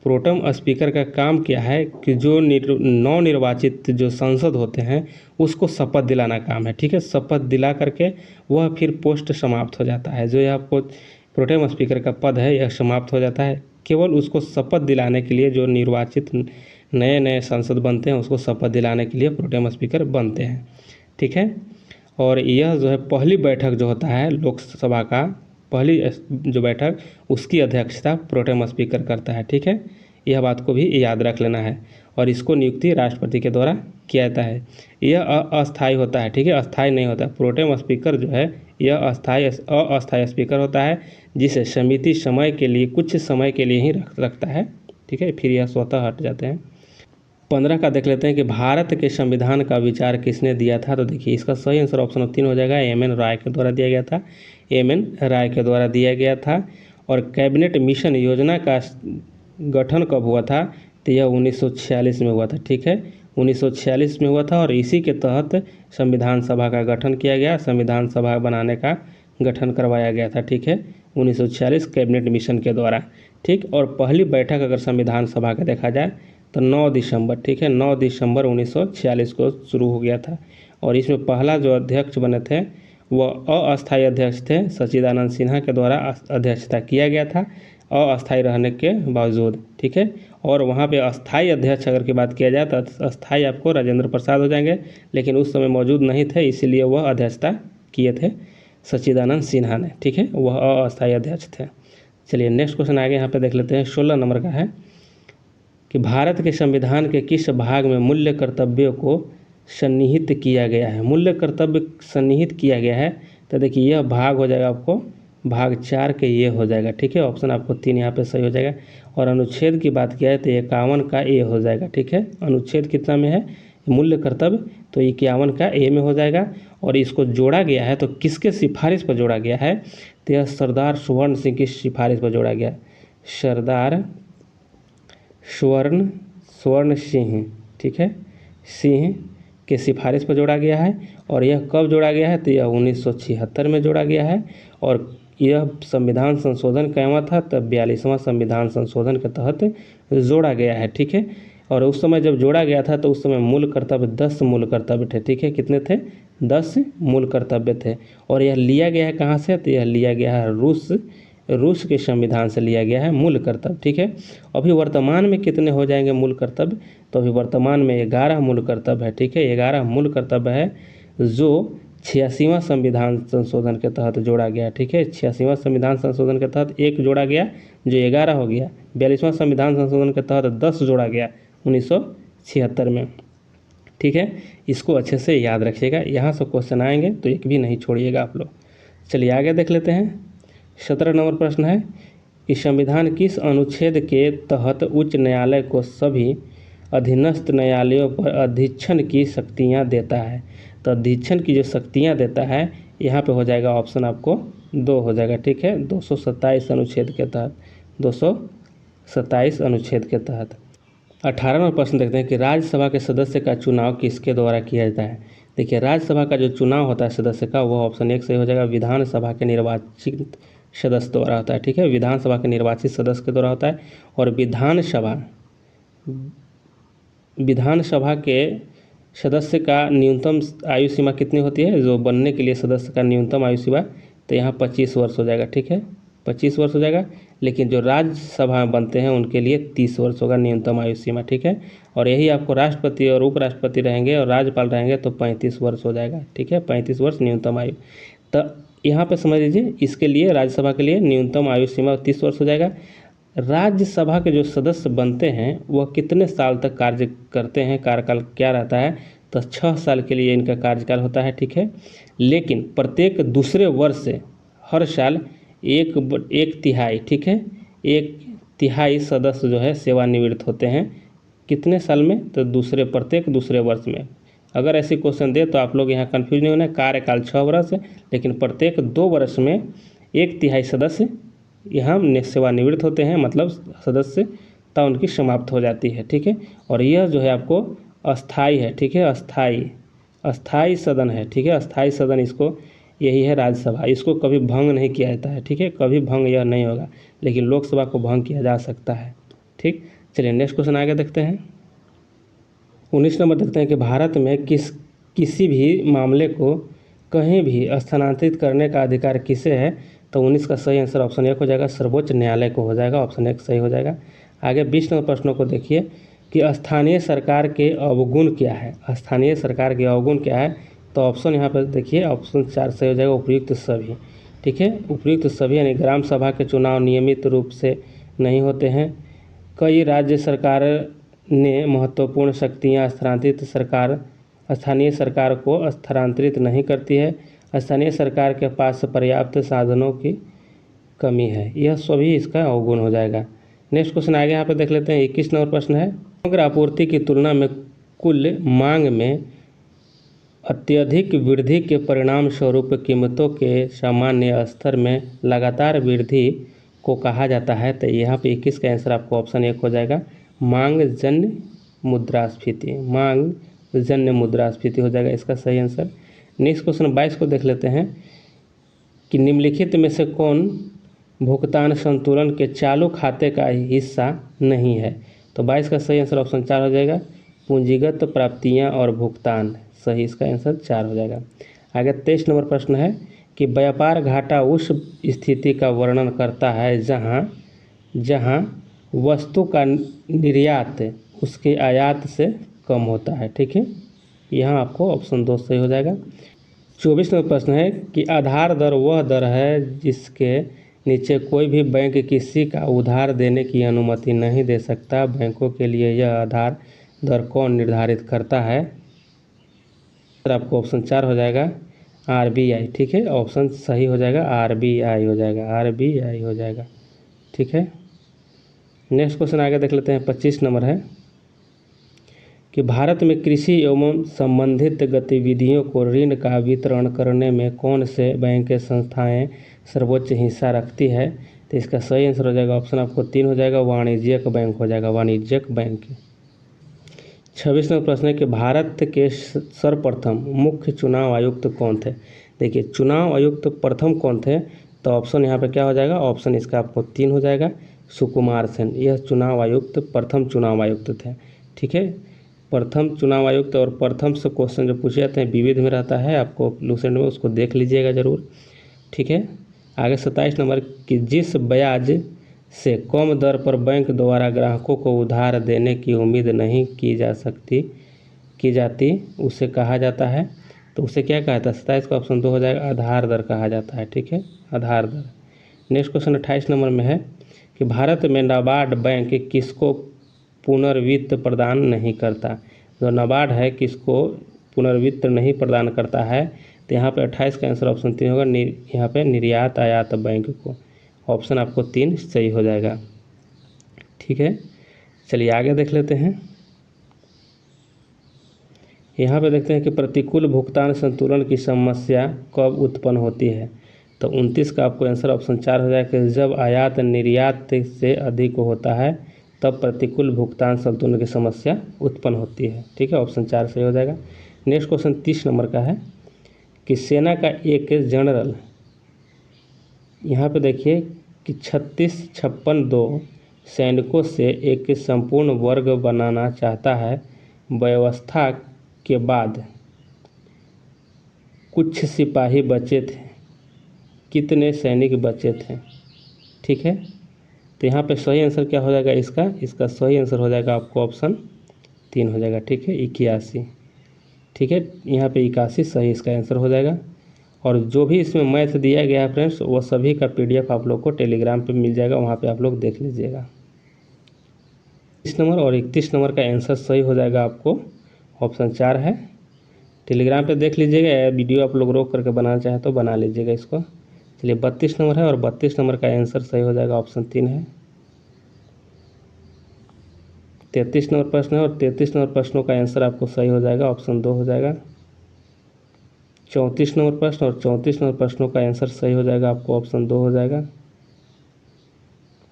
प्रोटेम स्पीकर का काम क्या है कि जो नवनिर्वाचित जो सांसद होते हैं उसको शपथ दिलाना काम है। ठीक है, शपथ दिला करके वह फिर पोस्ट समाप्त हो जाता है। जो यह प्रोटेम स्पीकर का पद है यह समाप्त हो जाता है। केवल उसको शपथ दिलाने के लिए जो निर्वाचित नए नए सांसद बनते हैं उसको शपथ दिलाने के लिए प्रोटेम स्पीकर बनते हैं। ठीक है, और यह जो है पहली बैठक जो होता है लोकसभा का, पहली जो बैठक उसकी अध्यक्षता प्रोटेम स्पीकर करता है। ठीक है, यह बात को भी याद रख लेना है। और इसको नियुक्ति राष्ट्रपति के द्वारा किया जाता है। यह अस्थायी होता है। ठीक है, अस्थायी नहीं होता। प्रोटेम स्पीकर जो है यह अस्थायी स्पीकर होता है जिसे समिति समय के लिए कुछ समय के लिए ही रखता है। ठीक है, फिर यह स्वतः हट जाते हैं। 15 का देख लेते हैं कि भारत के संविधान का विचार किसने दिया था। तो देखिए इसका सही आंसर ऑप्शन 3 हो जाएगा। एम.एन. राय के द्वारा दिया गया था। एम.एन. राय के द्वारा दिया गया था। और कैबिनेट मिशन योजना का गठन कब हुआ था? तो यह 1946 में हुआ था। ठीक है, 1946 में हुआ था और इसी के तहत संविधान सभा का गठन किया गया। संविधान सभा बनाने का गठन करवाया गया था। ठीक है, 1946 कैबिनेट मिशन के द्वारा। ठीक, और पहली बैठक अगर संविधान सभा का देखा जाए तो 9 दिसंबर, ठीक है, 9 दिसंबर 1946 को शुरू हो गया था। और इसमें पहला जो अध्यक्ष बने थे वह अस्थायी अध्यक्ष थे। सच्चिदानंद सिन्हा के द्वारा अध्यक्षता किया गया था अस्थायी रहने के बावजूद। ठीक है, और वहाँ पे अस्थायी अध्यक्ष अगर की बात किया जाए तो अस्थायी आपको राजेंद्र प्रसाद हो जाएंगे, लेकिन उस समय मौजूद नहीं थे, इसीलिए वह अध्यक्षता किए थे सच्चिदानंद सिन्हा ने। ठीक है, वह अस्थायी अध्यक्ष थे। चलिए नेक्स्ट क्वेश्चन आगे यहाँ पे देख लेते हैं। 16 नंबर का है कि भारत के संविधान के किस भाग में मूल्य कर्तव्यों को सन्निहित किया गया है? मूल्य कर्तव्य सन्निहित किया गया है तो देखिए यह भाग हो जाएगा आपको भाग 4 के ये हो जाएगा। ठीक है, ऑप्शन आपको 3 यहाँ पे सही हो जाएगा। और अनुच्छेद की बात किया है तो 51 का ए हो जाएगा। ठीक है, अनुच्छेद कितना में है मूल्य कर्तव्य? तो 51 का ए में हो जाएगा। और इसको जोड़ा गया है तो किसके सिफारिश पर जोड़ा गया है? तो यह सरदार स्वर्ण सिंह की सिफारिश पर जोड़ा गया। सरदार स्वर्ण सिंह, ठीक है, सिंह के सिफारिश पर जोड़ा गया है। और यह कब जोड़ा गया है? तो यह 1976 में जोड़ा गया है। और यह संविधान संशोधन क्या हुआ था? तब 42वां संविधान संशोधन के तहत जोड़ा गया है। ठीक है, और उस समय जब जोड़ा गया था तो उस समय मूल कर्तव्य 10 मूल कर्तव्य थे। ठीक है, कितने थे? 10 मूल कर्तव्य थे। और यह लिया गया है कहाँ से? तो यह लिया गया है रूस के संविधान से लिया गया है मूल कर्तव्य। ठीक है, अभी वर्तमान में कितने हो जाएंगे मूल कर्तव्य? तो अभी वर्तमान में 11 मूल कर्तव्य है। ठीक है, 11 मूल कर्तव्य है जो 86वां संविधान संशोधन के तहत जोड़ा गया। ठीक है, 86वां संविधान संशोधन के तहत एक जोड़ा गया जो 11 हो गया। 42वां संविधान संशोधन के तहत 10 जोड़ा गया 1976 में। ठीक है, इसको अच्छे से याद रखिएगा, यहाँ से क्वेश्चन आएंगे तो एक भी नहीं छोड़िएगा आप लोग। चलिए आगे देख लेते हैं। 17 नंबर प्रश्न है कि संविधान किस अनुच्छेद के तहत उच्च न्यायालय को सभी अधीनस्थ न्यायालयों पर अधीक्षण की शक्तियाँ देता है? तो अधीक्षण की जो शक्तियाँ देता है यहाँ पे हो जाएगा ऑप्शन आपको 2 हो जाएगा। ठीक है, 227 अनुच्छेद के तहत, 227 अनुच्छेद के तहत। 18 नंबर प्रश्न देखते हैं कि राज्यसभा के सदस्य का चुनाव किसके द्वारा किया जाता है? देखिए राज्यसभा का जो चुनाव होता है सदस्य का वह ऑप्शन 1 सही हो जाएगा। विधानसभा के निर्वाचित सदस्य द्वारा होता है। ठीक है, विधानसभा के निर्वाचित सदस्य के द्वारा होता है। और विधानसभा के सदस्य का न्यूनतम आयु सीमा कितनी होती है? जो बनने के लिए सदस्य का न्यूनतम आयु सीमा तो यहाँ 25 वर्ष हो जाएगा। ठीक है, 25 वर्ष हो जाएगा। लेकिन जो राज्यसभा में बनते हैं उनके लिए 30 वर्ष होगा न्यूनतम आयु सीमा। ठीक है, और यही आपको राष्ट्रपति और उपराष्ट्रपति रहेंगे और राज्यपाल रहेंगे तो 35 वर्ष हो जाएगा। ठीक है, 35 वर्ष न्यूनतम आयु। तो यहाँ पे समझ लीजिए इसके लिए राज्यसभा के लिए न्यूनतम आयु सीमा 30 वर्ष हो जाएगा। राज्यसभा के जो सदस्य बनते हैं वह कितने साल तक कार्य करते हैं, कार्यकाल क्या रहता है? तो 6 साल के लिए इनका कार्यकाल होता है, ठीक है। लेकिन प्रत्येक दूसरे वर्ष से हर साल एक तिहाई, ठीक है, 1/3 सदस्य जो है सेवानिवृत्त होते हैं। कितने साल में? तो प्रत्येक दूसरे वर्ष में। अगर ऐसे क्वेश्चन दे तो आप लोग यहाँ कन्फ्यूज नहीं होना। कार्यकाल 6 वर्ष है, लेकिन प्रत्येक 2 वर्ष में 1/3 सदस्य यहाँ सेवानिवृत्त होते हैं, मतलब सदस्यता उनकी समाप्त हो जाती है, ठीक है। और यह जो है आपको अस्थाई है, ठीक है, अस्थाई सदन है, ठीक है। अस्थाई सदन इसको यही है राज्यसभा, इसको कभी भंग नहीं किया जाता है, ठीक है, कभी भंग यह नहीं होगा। लेकिन लोकसभा को भंग किया जा सकता है, ठीक। चलिए नेक्स्ट क्वेश्चन आगे देखते हैं। 19 नंबर देखते हैं कि भारत में किसी भी मामले को कहीं भी स्थानांतरित करने का अधिकार किसे है? तो 19 का सही आंसर ऑप्शन 1 हो जाएगा, सर्वोच्च न्यायालय को हो जाएगा। ऑप्शन 1 सही हो जाएगा। आगे 20 नंबर प्रश्नों को देखिए कि स्थानीय सरकार के अवगुण क्या है? स्थानीय सरकार के अवगुण क्या है? तो ऑप्शन यहाँ पर देखिए, ऑप्शन 4 सही हो जाएगा, उपयुक्त सभी, ठीक है। उपयुक्त सभी यानी ग्राम सभा के चुनाव नियमित रूप से नहीं होते हैं। कई राज्य सरकार ने महत्वपूर्ण शक्तियाँ स्थानीय सरकार को स्थानांतरित नहीं करती है। स्थानीय सरकार के पास पर्याप्त साधनों की कमी है। यह सभी इसका अवगुण हो जाएगा। नेक्स्ट क्वेश्चन आगे यहाँ पर देख लेते हैं। 21 नंबर प्रश्न है, समग्र आपूर्ति की तुलना में कुल मांग में अत्यधिक वृद्धि के परिणाम स्वरूप कीमतों के सामान्य स्तर में लगातार वृद्धि को कहा जाता है। तो यहाँ पे 21 का आंसर आपको ऑप्शन 1 हो जाएगा, मांग जन्य मुद्रास्फीति। मांग जन्य मुद्रास्फीति हो जाएगा इसका सही आंसर। नेक्स्ट क्वेश्चन 22 को देख लेते हैं कि निम्नलिखित में से कौन भुगतान संतुलन के चालू खाते का हिस्सा नहीं है? तो 22 का सही आंसर ऑप्शन 4 हो जाएगा, पूंजीगत प्राप्तियां और भुगतान। सही इसका आंसर 4 हो जाएगा। आगे 23 नंबर प्रश्न है कि व्यापार घाटा उस स्थिति का वर्णन करता है जहां वस्तु का निर्यात उसके आयात से कम होता है, ठीक है। यहाँ आपको ऑप्शन 2 सही हो जाएगा। 24 नंबर प्रश्न है कि आधार दर वह दर है जिसके नीचे कोई भी बैंक किसी का उधार देने की अनुमति नहीं दे सकता। बैंकों के लिए यह आधार दर कौन निर्धारित करता है? तो आपको ऑप्शन 4 हो जाएगा, RBI, ठीक है। ऑप्शन सही हो जाएगा, RBI हो जाएगा, RBI हो जाएगा, ठीक है। नेक्स्ट क्वेश्चन आगे देख लेते हैं। 25 नंबर है कि भारत में कृषि एवं संबंधित गतिविधियों को ऋण का वितरण करने में कौन से बैंक संस्थाएं सर्वोच्च हिस्सा रखती है? तो इसका सही आंसर हो जाएगा, ऑप्शन आपको 3 हो जाएगा, वाणिज्यिक बैंक हो जाएगा, वाणिज्यिक बैंक। 26 नंबर प्रश्न है कि भारत के सर्वप्रथम मुख्य चुनाव आयुक्त कौन थे? देखिए चुनाव आयुक्त प्रथम कौन थे? तो ऑप्शन यहाँ पे क्या हो जाएगा, ऑप्शन इसका आपको 3 हो जाएगा, सुकुमार सेन। यह चुनाव आयुक्त प्रथम चुनाव आयुक्त थे, ठीक है। प्रथम चुनाव आयुक्त और प्रथम से क्वेश्चन जो पूछे जाते हैं विविध में रहता है, आपको लूसेंट में उसको देख लीजिएगा ज़रूर, ठीक है। आगे 27 नंबर कि जिस ब्याज से कम दर पर बैंक द्वारा ग्राहकों को उधार देने की उम्मीद नहीं की जाती उसे कहा जाता है। तो उसे क्या कहा जाता है? 27 का ऑप्शन 2 हो जाएगा, आधार दर कहा जाता है, ठीक है, आधार दर। नेक्स्ट क्वेश्चन 28 नंबर में है कि भारत में नाबार्ड बैंक किसको पुनर्वित्त प्रदान नहीं करता? जो नाबार्ड है किसको पुनर्वित्त नहीं प्रदान करता है? तो यहाँ पे 28 का आंसर ऑप्शन 3 होगा, यहाँ पे निर्यात आयात बैंक को। ऑप्शन आपको 3 सही हो जाएगा, ठीक है। चलिए आगे देख लेते हैं। यहाँ पे देखते हैं कि प्रतिकूल भुगतान संतुलन की समस्या कब उत्पन्न होती है? तो 29 का आपको आंसर ऑप्शन 4 हो जाएगा कि जब आयात निर्यात से अधिक होता है तब प्रतिकूल भुगतान संतुलन की समस्या उत्पन्न होती है, ठीक है। ऑप्शन 4 सही हो जाएगा। नेक्स्ट क्वेश्चन 30 नंबर का है कि सेना का एक जनरल, यहाँ पे देखिए कि 3656 सैनिकों से एक संपूर्ण वर्ग बनाना चाहता है। व्यवस्था के बाद कुछ सिपाही बचे थे, कितने सैनिक बचे थे, ठीक है। तो यहाँ पे सही आंसर क्या हो जाएगा इसका सही आंसर हो जाएगा आपको ऑप्शन 3 हो जाएगा, ठीक है, 81, ठीक है। यहाँ पे 81 सही इसका आंसर हो जाएगा। और जो भी इसमें मैथ दिया गया है फ्रेंड्स, वो सभी का PDF आप लोग को टेलीग्राम पे मिल जाएगा, वहाँ पे आप लोग देख लीजिएगा। 30 नंबर और 31 नंबर का आंसर सही हो जाएगा आपको ऑप्शन 4 है, टेलीग्राम पे देख लीजिएगा, वीडियो आप लोग रोक करके बनाना चाहे तो बना लीजिएगा इसको। चलिए 32 नंबर है और 32 नंबर का आंसर सही हो जाएगा, ऑप्शन 3 है। 33 नंबर प्रश्न है और 33 नंबर प्रश्नों का आंसर आपको सही हो जाएगा, ऑप्शन 2 हो जाएगा। 34 नंबर प्रश्न और 34 नंबर प्रश्नों का आंसर सही हो जाएगा आपको, ऑप्शन 2 हो जाएगा।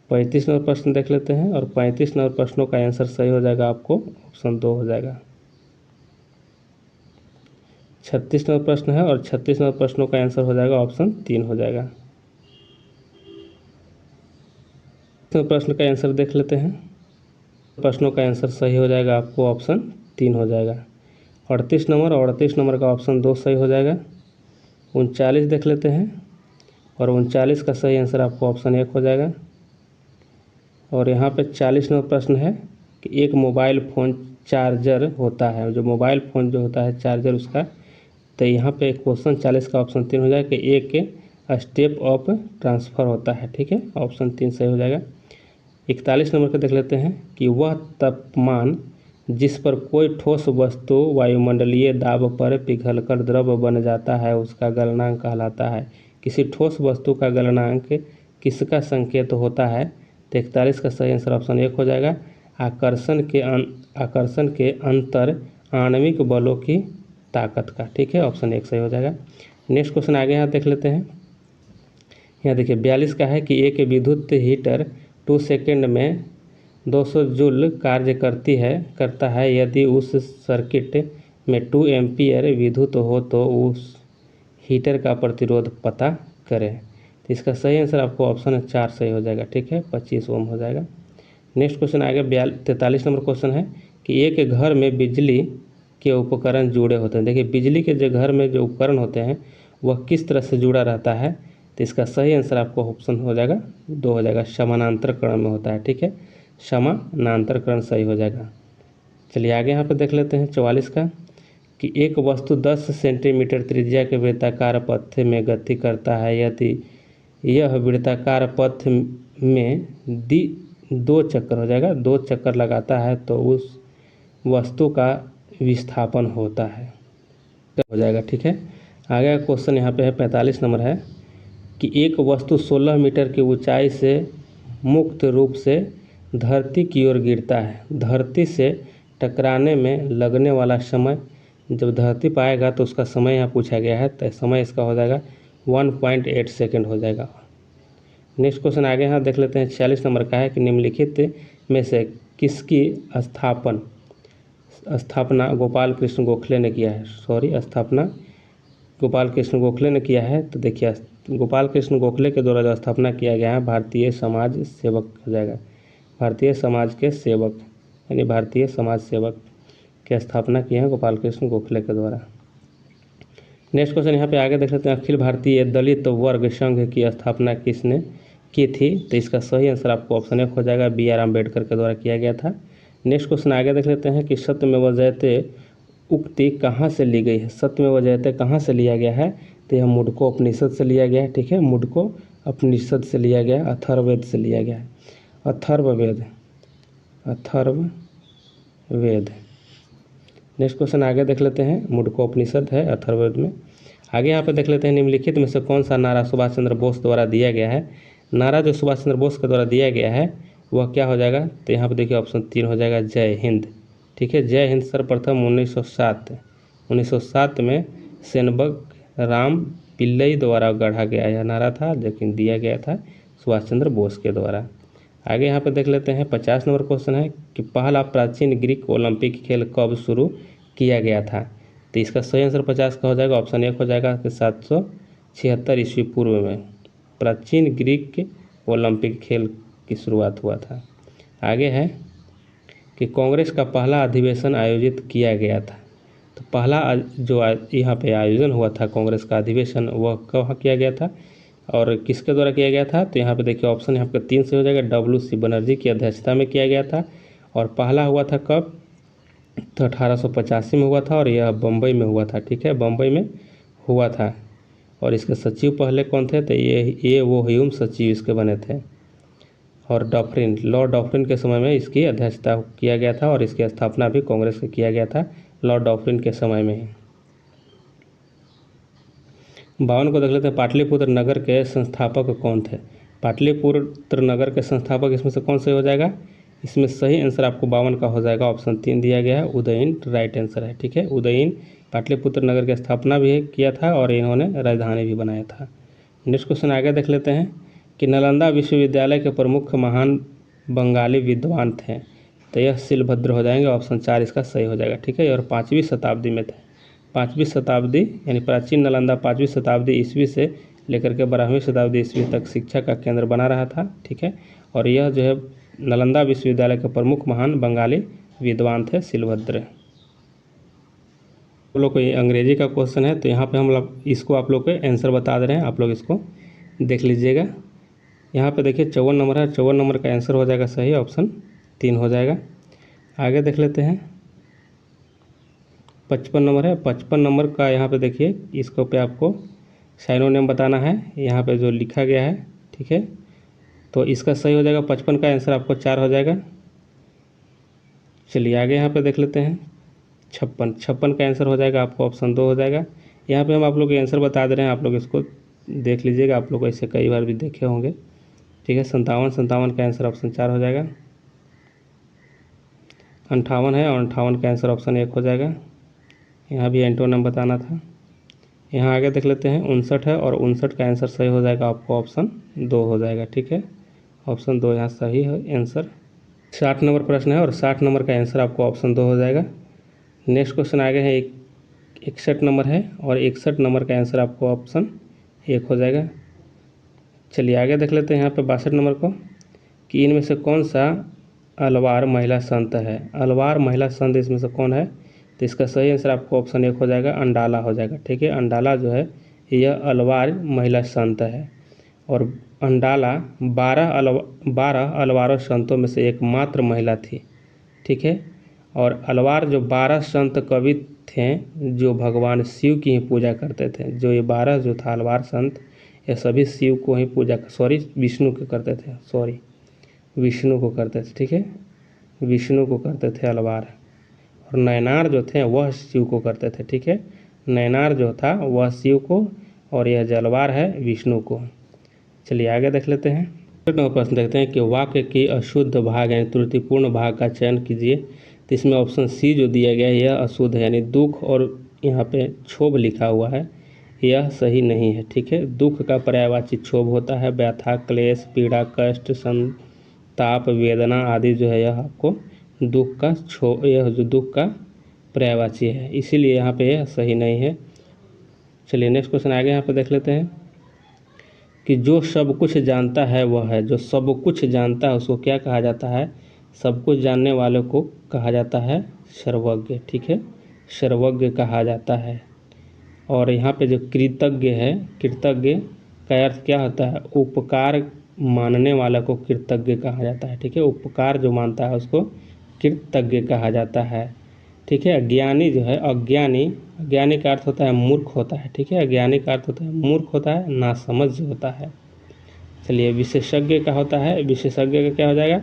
35 नंबर प्रश्न देख लेते हैं और 35 नंबर प्रश्नों का आंसर सही हो जाएगा आपको, ऑप्शन 2 हो जाएगा। 36 नंबर प्रश्न है और 36 नंबर प्रश्नों का आंसर हो जाएगा, ऑप्शन 3 हो जाएगा। तो प्रश्न का आंसर देख लेते हैं, प्रश्नों का आंसर सही हो जाएगा आपको, ऑप्शन 3 हो जाएगा। 38 नंबर और 38 नंबर का ऑप्शन 2 सही हो जाएगा। 39 देख लेते हैं और 39 का सही आंसर आपको ऑप्शन 1 हो जाएगा। और यहाँ पे 40 नंबर प्रश्न है कि एक मोबाइल फ़ोन चार्जर होता है, जो मोबाइल फ़ोन जो होता है चार्जर उसका, तो यहाँ पे क्वेश्चन 40 का ऑप्शन 3 हो जाएगा कि एक स्टेप ऑफ ट्रांसफ़र होता है, ठीक है, ऑप्शन 3 सही हो जाएगा। 41 नंबर का देख लेते हैं कि वह तापमान जिस पर कोई ठोस वस्तु वायुमंडलीय दाब पर पिघलकर द्रव बन जाता है उसका गलनांक कहलाता है। किसी ठोस वस्तु का गलनांक किसका संकेत होता है? तो 41 का सही आंसर ऑप्शन 1 हो जाएगा, आकर्षण के अंतर आणविक बलों की ताकत का, ठीक है, ऑप्शन 1 सही हो जाएगा। नेक्स्ट क्वेश्चन आगे यहाँ देख लेते हैं। यहाँ देखिए 42 का है कि एक विद्युत हीटर 2 सेकंड में 200 जूल कार्य करता है। यदि उस सर्किट में 2 एम्पीयर विद्युत हो तो उस हीटर का प्रतिरोध पता करें। तो इसका सही आंसर आपको ऑप्शन 4 सही हो जाएगा, ठीक है, 25 ओम हो जाएगा। नेक्स्ट क्वेश्चन आगे 43 नंबर क्वेश्चन है कि एक घर में बिजली के उपकरण जुड़े होते हैं। देखिए बिजली के जो घर में जो उपकरण होते हैं वह किस तरह से जुड़ा रहता है? तो इसका सही आंसर आपको ऑप्शन हो जाएगा 2 हो जाएगा, समानांतरकरण में होता है, ठीक है, समानांतरकरण सही हो जाएगा। चलिए आगे यहाँ पे देख लेते हैं 44 का कि एक वस्तु 10 सेंटीमीटर त्रिज्या के वृत्ताकार पथ में गति करता है। यदि यह वृत्ताकार पथ में 2 चक्कर हो जाएगा, 2 चक्कर लगाता है तो उस वस्तु का विस्थापन होता है, हो जाएगा, ठीक है। आगे का क्वेश्चन यहाँ पे है 45 नंबर है कि एक वस्तु 16 मीटर की ऊंचाई से मुक्त रूप से धरती की ओर गिरता है। धरती से टकराने में लगने वाला समय जब धरती पर आएगा तो उसका समय यहाँ पूछा गया है, तो समय इसका हो जाएगा 1.8 सेकेंड हो जाएगा। नेक्स्ट क्वेश्चन आगे यहाँ देख लेते हैं 46 नंबर का है कि निम्नलिखित में से किसकी स्थापना गोपाल कृष्ण गोखले ने किया है? स्थापना गोपाल कृष्ण गोखले ने किया है। तो देखिए गोपाल कृष्ण गोखले के द्वारा जो स्थापना किया गया है भारतीय समाज सेवक हो जाएगा, भारतीय समाज के सेवक यानी भारतीय समाज सेवक की स्थापना की है गोपाल कृष्ण गोखले के द्वारा। नेक्स्ट क्वेश्चन यहाँ पे आगे देख लेते हैं, अखिल भारतीय दलित वर्ग संघ की स्थापना किसने की थी? तो इसका सही आंसर आपको ऑप्शन 1 हो जाएगा, BR अम्बेडकर के द्वारा किया गया था। नेक्स्ट क्वेश्चन आगे देख लेते हैं कि सत्यमेव जयते उक्ति कहाँ से ली गई है? सत्यमेव जयते कहाँ से लिया गया है? तो यह मुंडको उपनिषद से लिया गया है, ठीक है, मुंडको उपनिषद से लिया गया, अथर्ववेद से लिया गया है, अथर्ववेद। नेक्स्ट क्वेश्चन आगे देख लेते हैं, मुंडको उपनिषद है अथर्ववेद में। आगे यहाँ पे देख लेते हैं निम्नलिखित में से कौन सा नारा सुभाष चंद्र बोस द्वारा दिया गया है? नारा जो सुभाष चंद्र बोस के द्वारा दिया गया है वह क्या हो जाएगा? तो यहाँ पे देखिए ऑप्शन 3 हो जाएगा, जय हिंद, ठीक है। जय हिंद सर्वप्रथम 1907 में सेनबग राम पिल्लई द्वारा गढ़ा गया यह नारा था, लेकिन दिया गया था सुभाष चंद्र बोस के द्वारा। आगे यहाँ पे देख लेते हैं 50 नंबर क्वेश्चन है कि पहला प्राचीन ग्रीक ओलंपिक खेल कब शुरू किया गया था? तो इसका सही आंसर 50 का हो जाएगा, ऑप्शन 1 हो जाएगा कि 776 ईस्वी पूर्व में प्राचीन ग्रीक ओलंपिक खेल की शुरुआत हुआ था। आगे है कि कांग्रेस का पहला अधिवेशन आयोजित किया गया था। तो पहला जो यहाँ पे आयोजन हुआ था कांग्रेस का अधिवेशन वह कहाँ किया गया था और किसके द्वारा किया गया था? तो यहाँ पे देखिए ऑप्शन यहाँ पे 3 से हो जाएगा, WC बनर्जी की अध्यक्षता में किया गया था। और पहला हुआ था कब? तो 1885 में हुआ था और यह बम्बई में हुआ था, ठीक है, बम्बई में हुआ था। और इसके सचिव पहले कौन थे? तो ये वो ह्यूम सचिव इसके बने थे। और लॉर्ड डॉफ्रिन के समय में इसकी अध्यक्षता किया गया था और इसकी स्थापना भी कांग्रेस से किया गया था लॉर्ड डॉफ्रिन के समय में ही। 52 को देख लेते हैं, पाटलिपुत्र नगर के संस्थापक कौन थे। पाटलिपुत्र नगर के संस्थापक इसमें से कौन से हो जाएगा, इसमें सही आंसर आपको 52 का हो जाएगा, ऑप्शन 3 दिया गया है, उदयन राइट आंसर है। ठीक है, उदयन पाटलिपुत्र नगर की स्थापना भी किया था और इन्होंने राजधानी भी बनाया था। नेक्स्ट क्वेश्चन आगे देख लेते हैं कि नालंदा विश्वविद्यालय के प्रमुख महान बंगाली विद्वान थे। तो यह शिलभद्र हो जाएंगे, ऑप्शन 4 इसका सही हो जाएगा। ठीक है, और 5वीं शताब्दी में थे। 5वीं शताब्दी यानी प्राचीन नालंदा 5वीं शताब्दी ईस्वी से लेकर के 12वीं शताब्दी ईस्वी तक शिक्षा का केंद्र बना रहा था। ठीक है, और यह जो है नालंदा विश्वविद्यालय के प्रमुख महान बंगाली विद्वान थे शिलभद्र। आप लोग को ये अंग्रेजी का क्वेश्चन है, तो यहाँ पे हम लोग इसको आप लोग को आंसर बता दे रहे हैं, आप लोग इसको देख लीजिएगा। यहाँ पे देखिए 54 नंबर है, 54 नंबर का आंसर हो जाएगा सही, ऑप्शन 3 हो जाएगा। आगे देख लेते हैं 55 नंबर है, 55 नंबर का यहाँ पे देखिए इसको पे आपको साइनोनिम बताना है, यहाँ पे जो लिखा गया है। ठीक है, तो इसका सही हो जाएगा 55 का आंसर आपको 4 हो जाएगा। चलिए आगे यहाँ पे देख लेते हैं 56 का आंसर हो जाएगा आपको, ऑप्शन 2 हो जाएगा। यहाँ पे हम आप लोग के आंसर बता दे रहे हैं, आप लोग इसको देख लीजिएगा, आप लोग ऐसे कई बार भी देखे होंगे। ठीक है, 57 का आंसर ऑप्शन 4 हो जाएगा। 58 है और 58 का आंसर ऑप्शन 1 हो जाएगा, यहाँ भी एंटोनिम बताना था। यहाँ आगे देख लेते हैं 59 है और 59 का आंसर सही हो जाएगा आपको, ऑप्शन 2 हो जाएगा। ठीक है, ऑप्शन 2 यहाँ सही है आंसर। 60 नंबर प्रश्न है और 60 नंबर का आंसर आपको ऑप्शन 2 हो जाएगा। नेक्स्ट क्वेश्चन आगे है 61 नंबर है और 61 नंबर का आंसर आपको ऑप्शन 1 हो जाएगा। चलिए आगे देख लेते हैं यहाँ पे 62 नंबर को कि इनमें से कौन सा अलवार महिला संत है। अलवार महिला संत इसमें से कौन है, तो इसका सही आंसर आपको ऑप्शन 1 हो जाएगा, अंडाला हो जाएगा। ठीक है, अंडाला जो है यह अलवार महिला संत है और अंडाला 12 अलवारों संतों में से एकमात्र महिला थी। ठीक है, और अलवार जो 12 संत कवि थे जो भगवान शिव की ही पूजा करते थे, जो ये 12 जो था अलवार संत ये सभी शिव को ही पूजा विष्णु को करते थे, विष्णु को करते थे। ठीक है, विष्णु को करते थे अलवार, और नयनार जो थे वह शिव को करते थे। ठीक है, नयनार जो था वह शिव को और यह जो अलवार है विष्णु को। चलिए आगे देख लेते हैं। प्रश्न देखते हैं कि वाक्य की अशुद्ध भाग यानी त्रुटिपूर्ण भाग का चयन कीजिए। तो इसमें ऑप्शन सी जो दिया गया है यह अशुद्ध है, यानी दुख और यहाँ पे क्षोभ लिखा हुआ है, यह सही नहीं है। ठीक है, दुख का पर्यायवाची क्षोभ होता है, व्यथा, क्लेश, पीड़ा, कष्ट, संताप, वेदना आदि जो है यह आपको दुख का यह जो दुख का पर्यायवाची है, इसीलिए यहाँ पे यह सही नहीं है। चलिए नेक्स्ट क्वेश्चन आगे यहाँ पे देख लेते हैं कि जो सब कुछ जानता है वह है। जो सब कुछ जानता है उसको क्या कहा जाता है, सब कुछ जानने वाले को कहा जाता है सर्वज्ञ। ठीक है, सर्वज्ञ कहा जाता है। और यहाँ पे जो कृतज्ञ है, कृतज्ञ का अर्थ क्या होता है, उपकार मानने वाला को कृतज्ञ कहा जाता है। ठीक है, उपकार जो मानता है उसको कृतज्ञ कहा जाता है। ठीक है, ज्ञानी जो है अज्ञानी, अज्ञानी का अर्थ होता है मूर्ख होता है। ठीक है, अज्ञानी का अर्थ होता है मूर्ख होता है, नासमझ होता है। चलिए विशेषज्ञ का होता है, विशेषज्ञ का क्या हो जाएगा,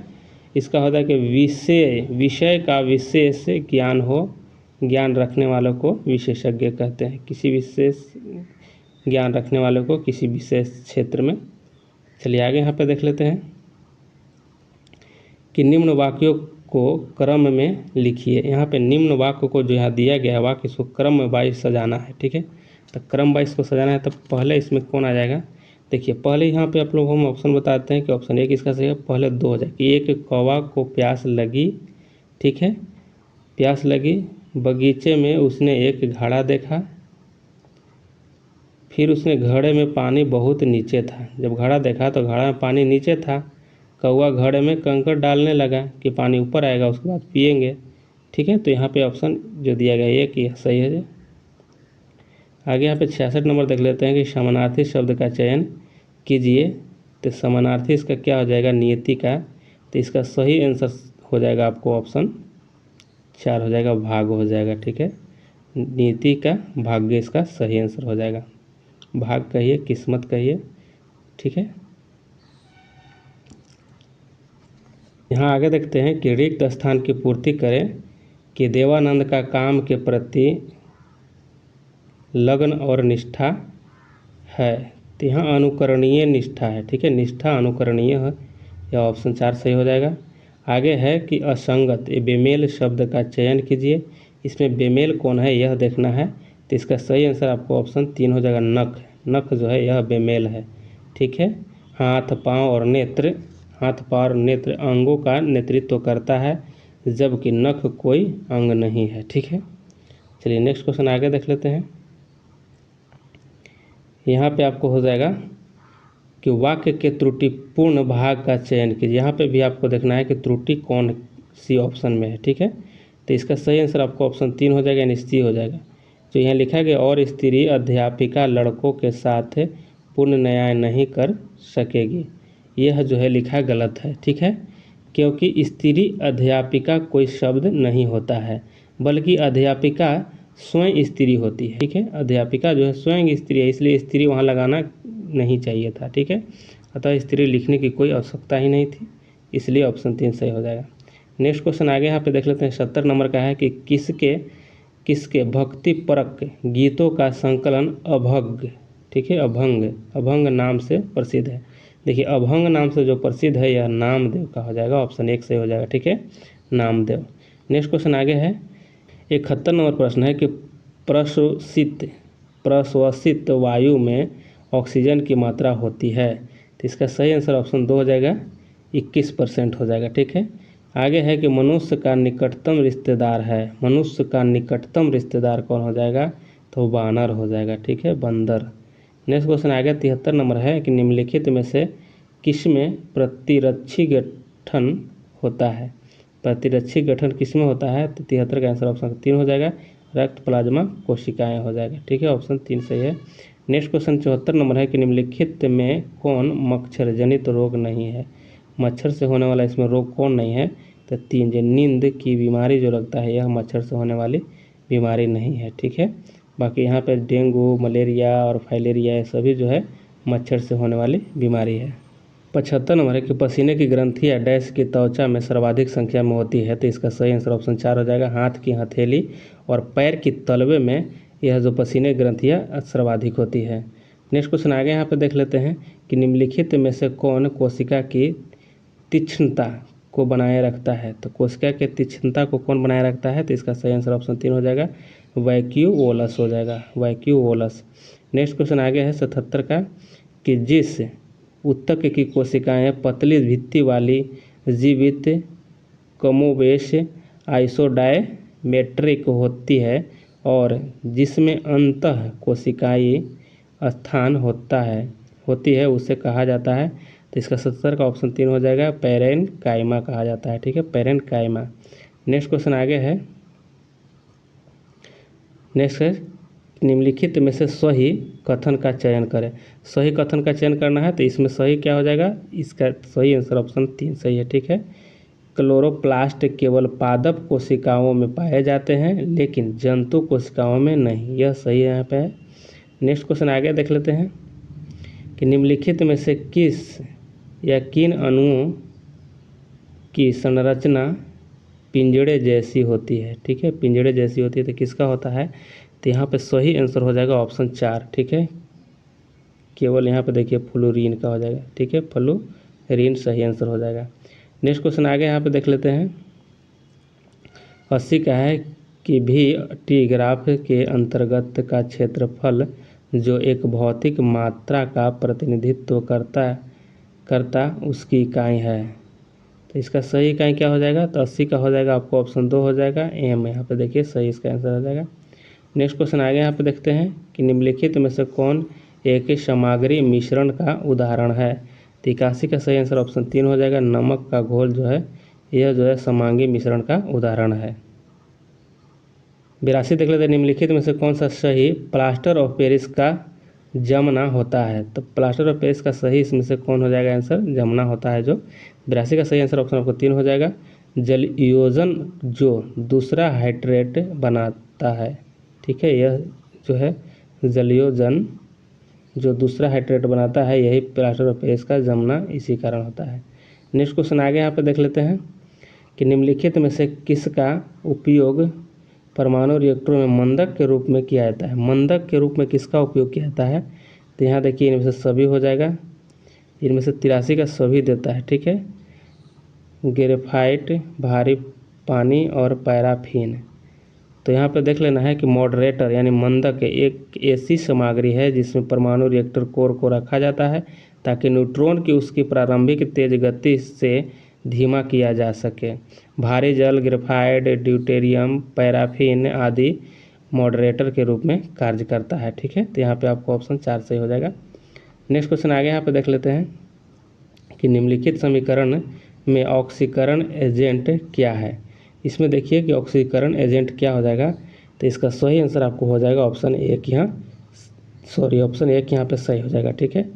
इसका होता है कि विषय का विशेष ज्ञान हो, ज्ञान रखने वालों को विशेषज्ञ कहते हैं, किसी विशेष ज्ञान रखने वालों को किसी विशेष क्षेत्र में। चलिए आगे यहाँ पे देख लेते हैं कि निम्न वाक्यों को क्रम में लिखिए। यहाँ पे निम्न वाक्य को जो यहाँ दिया गया है वाक्य इसको क्रम वाइज सजाना है। ठीक है, तो क्रम वाइज को सजाना है, तो पहले इसमें कौन आ जाएगा, देखिए पहले यहाँ पे आप लोग हम ऑप्शन बताते हैं कि ऑप्शन 1 इसका सही है, पहले 2 हो जाए कि एक कौवा को प्यास लगी। ठीक है, प्यास लगी, बगीचे में उसने एक घड़ा देखा, फिर उसने घड़े में पानी बहुत नीचे था। जब घड़ा देखा तो घड़ा में पानी नीचे था, कौवा घड़े में कंकड़ डालने लगा कि पानी ऊपर आएगा उसके बाद पिएंगे। ठीक है, तो यहाँ पे ऑप्शन जो दिया गया ये कि सही है। आगे यहाँ पे 66 नंबर देख लेते हैं कि समानार्थी शब्द का चयन कीजिए। तो समानार्थी इसका क्या हो जाएगा, नियति का, तो इसका सही आंसर हो जाएगा आपको ऑप्शन 4 हो जाएगा, भाग हो जाएगा। ठीक है, नीति का भाग्य इसका सही आंसर हो जाएगा, भाग कहिए, किस्मत कहिए। ठीक है, यहाँ आगे देखते हैं कि रिक्त स्थान की पूर्ति करें कि देवानंद का काम के प्रति लगन और निष्ठा है। तो यहाँ अनुकरणीय निष्ठा है, ठीक है, निष्ठा अनुकरणीय है, यह ऑप्शन 4 सही हो जाएगा। आगे है कि असंगत, ये बेमेल शब्द का चयन कीजिए। इसमें बेमेल कौन है यह देखना है। तो इसका सही आंसर आपको ऑप्शन 3 हो जाएगा, नख। नख जो है यह बेमेल है, ठीक है। हाथ पाँव और नेत्र, हाथ पाँव और नेत्र अंगों का नेतृत्व करता है, जबकि नख कोई अंग नहीं है, ठीक है। चलिए नेक्स्ट क्वेश्चन आगे देख लेते हैं। यहाँ पे आपको हो जाएगा कि वाक्य के त्रुटिपूर्ण भाग का चयन कीजिए। यहाँ पे भी आपको देखना है कि त्रुटि कौन सी ऑप्शन में है, ठीक है। तो इसका सही आंसर आपको ऑप्शन 3 हो जाएगा, यानी सी हो जाएगा। जो यहाँ लिखा गया और स्त्री अध्यापिका लड़कों के साथ पूर्ण न्याय नहीं कर सकेगी, यह जो है लिखा गलत है, ठीक है। क्योंकि स्त्री अध्यापिका कोई शब्द नहीं होता है, बल्कि अध्यापिका स्वयं स्त्री होती है, ठीक है। अध्यापिका जो है स्वयं स्त्री है, इसलिए स्त्री वहाँ लगाना नहीं चाहिए था, ठीक है। अतः स्त्री लिखने की कोई आवश्यकता ही नहीं थी, इसलिए ऑप्शन 3 सही हो जाएगा। नेक्स्ट क्वेश्चन आगे यहाँ पे देख लेते हैं। 70 नंबर का है कि किसके भक्ति परक गीतों का संकलन अभंग, ठीक है, अभंग नाम से प्रसिद्ध है। देखिए अभंग नाम से जो प्रसिद्ध है यह नामदेव का हो जाएगा, ऑप्शन 1 सही हो जाएगा, ठीक है, नामदेव। नेक्स्ट क्वेश्चन आगे है। 71 नंबर प्रश्न है कि प्रश्वसित वायु में ऑक्सीजन की मात्रा होती है। तो इसका सही आंसर ऑप्शन 2 हो जाएगा, 21% हो जाएगा, ठीक है। आगे है कि मनुष्य का निकटतम रिश्तेदार है। मनुष्य का निकटतम रिश्तेदार कौन हो जाएगा? तो वानर हो जाएगा, ठीक है, बंदर। नेक्स्ट क्वेश्चन आगे 73 नंबर है कि निम्नलिखित में से किसमें प्रतिरक्षी गठन होता है? प्रतिरक्षी गठन किसमें होता है? तो 73 का आंसर ऑप्शन 3 हो जाएगा, रक्त प्लाज्मा कोशिकाएं हो जाएगा, ठीक है, ऑप्शन 3 सही है। नेक्स्ट क्वेश्चन 74 नंबर है कि निम्नलिखित में कौन मच्छर जनित रोग नहीं है? मच्छर से होने वाला इसमें रोग कौन नहीं है? तो 3 जो नींद की बीमारी जो लगता है यह मच्छर से होने वाली बीमारी नहीं है, ठीक है। बाकी यहाँ पे डेंगू, मलेरिया और फाइलेरिया सभी जो है मच्छर से होने वाली बीमारी है। 75 नंबर है कि पसीने की ग्रंथि या डैश की त्वचा में सर्वाधिक संख्या में होती है। तो इसका सही आंसर ऑप्शन 4 हो जाएगा, हाथ की हथेली और पैर की तलवे में यह जो पसीने की ग्रंथियाँ सर्वाधिक होती है। नेक्स्ट क्वेश्चन आगे यहाँ पे देख लेते हैं कि निम्नलिखित में से कौन कोशिका की तीक्ष्णता को बनाए रखता है? तो कोशिका के तीक्ष्णता को कौन बनाए रखता है? तो इसका सही आंसर ऑप्शन 3 हो जाएगा, वैक्यूओलस हो जाएगा, वैक्यूओलस। नेक्स्ट क्वेश्चन आगे है 77 का कि जिस ऊतक की कोशिकाएं पतली भित्ति वाली जीवित कमोबेश आइसोडायमेट्रिक होती है और जिसमें अंतः कोशिकाई स्थान होती है उसे कहा जाता है। तो इसका 70 का ऑप्शन 3 हो जाएगा, पैरेन्काइमा कहा जाता है, ठीक है, पैरेन्काइमा। नेक्स्ट क्वेश्चन आगे है। नेक्स्ट है निम्नलिखित में से सही कथन का चयन करें। सही कथन का चयन करना है तो इसमें सही क्या हो जाएगा? इसका सही आंसर ऑप्शन 3 सही है, ठीक है। क्लोरोप्लास्ट केवल पादप कोशिकाओं में पाए जाते हैं लेकिन जंतु कोशिकाओं में नहीं, यह सही यहाँ पे है। नेक्स्ट क्वेश्चन आगे देख लेते हैं कि निम्नलिखित में से किस या किन अणुओं की संरचना पिंजड़े जैसी होती है? ठीक है, पिंजड़े जैसी होती है तो किसका होता है? तो यहाँ पे सही आंसर हो जाएगा ऑप्शन 4, ठीक है। केवल यहाँ पे देखिए फ्लोरीन का हो जाएगा, ठीक है, फ्लोरीन सही आंसर हो जाएगा। नेक्स्ट क्वेश्चन आगे यहाँ पे देख लेते हैं। 80 का है कि भी टी ग्राफ के अंतर्गत का क्षेत्रफल जो एक भौतिक मात्रा का प्रतिनिधित्व करता उसकी इकाई है। तो इसका सही इकाई क्या हो जाएगा? तो 80 का हो जाएगा आपको ऑप्शन 2 हो जाएगा, एम। यहाँ पे देखिए सही इसका आंसर हो जाएगा। नेक्स्ट क्वेश्चन आगे यहाँ पे देखते हैं कि निम्नलिखित में से कौन एक सामग्री मिश्रण का उदाहरण है? तो 81 का सही आंसर ऑप्शन 3 हो जाएगा, नमक का घोल जो है यह जो है सामग्री मिश्रण का उदाहरण है। 82 देख लेते हैं, निम्नलिखित में से कौन सा सही प्लास्टर ऑफ पेरिस का जमना होता है? तो प्लास्टर ऑफ पेरिस का सही इसमें से कौन हो जाएगा आंसर? जमना होता है जो। 82 का सही आंसर ऑप्शन आपको 3 हो जाएगा, जलयोजन जो दूसरा हाइड्रेट बनाता है, ठीक है, यह जो है जलयोजन जो दूसरा हाइड्रेट बनाता है यही प्लास्टर ऑफ पेरिस का जमना इसी कारण होता है। नेक्स्ट क्वेश्चन आगे यहाँ पे देख लेते हैं कि निम्नलिखित में से किसका उपयोग परमाणु रिएक्टरों में मंदक के रूप में किया जाता है? मंदक के रूप में किसका उपयोग किया जाता है? तो यहाँ देखिए इनमें से सभी हो जाएगा, इनमें से 83 का सभी देता है, ठीक है। ग्रेफाइट, भारी पानी और पैराफिन। तो यहाँ पे देख लेना है कि मॉडरेटर यानी मंदक एक ऐसी सामग्री है जिसमें परमाणु रिएक्टर कोर को रखा जाता है ताकि न्यूट्रॉन की उसकी प्रारंभिक तेज गति से धीमा किया जा सके। भारी जल, ग्रेफाइट, ड्यूटेरियम, पैराफिन आदि मॉडरेटर के रूप में कार्य करता है, ठीक है। तो यहाँ पे आपको ऑप्शन 4 सही हो जाएगा। नेक्स्ट क्वेश्चन आगे यहाँ पे देख लेते हैं कि निम्नलिखित समीकरण में ऑक्सीकरण एजेंट क्या है। इसमें देखिए कि ऑक्सीकरण एजेंट क्या हो जाएगा। तो इसका सही आंसर आपको हो जाएगा ऑप्शन 1 ऑप्शन 1 यहाँ पे सही हो जाएगा, ठीक है।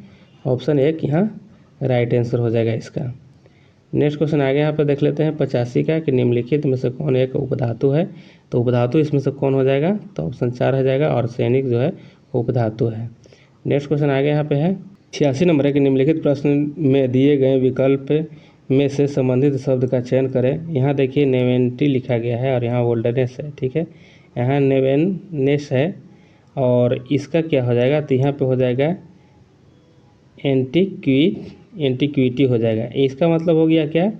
ऑप्शन 1 यहाँ राइट आंसर हो जाएगा इसका। नेक्स्ट क्वेश्चन आगे यहाँ पे देख लेते हैं 85 का कि निम्नलिखित में से कौन एक उपधातु है। तो उपधातु इसमें से कौन हो जाएगा, तो ऑप्शन 4 हो जाएगा, और सैनिक जो है उपधातु है। नेक्स्ट क्वेश्चन आगे यहाँ पे है 86 नंबर है कि निम्नलिखित प्रश्न में दिए गए विकल्प में से संबंधित शब्द का चयन करें। यहाँ देखिए नेवेंटी लिखा गया है और यहाँ वोल्डनेस है, ठीक है। यहाँ नेवेनेस है और इसका क्या हो जाएगा, तो यहाँ पे हो जाएगा एंटीक्विटी हो जाएगा। इसका मतलब हो गया क्या,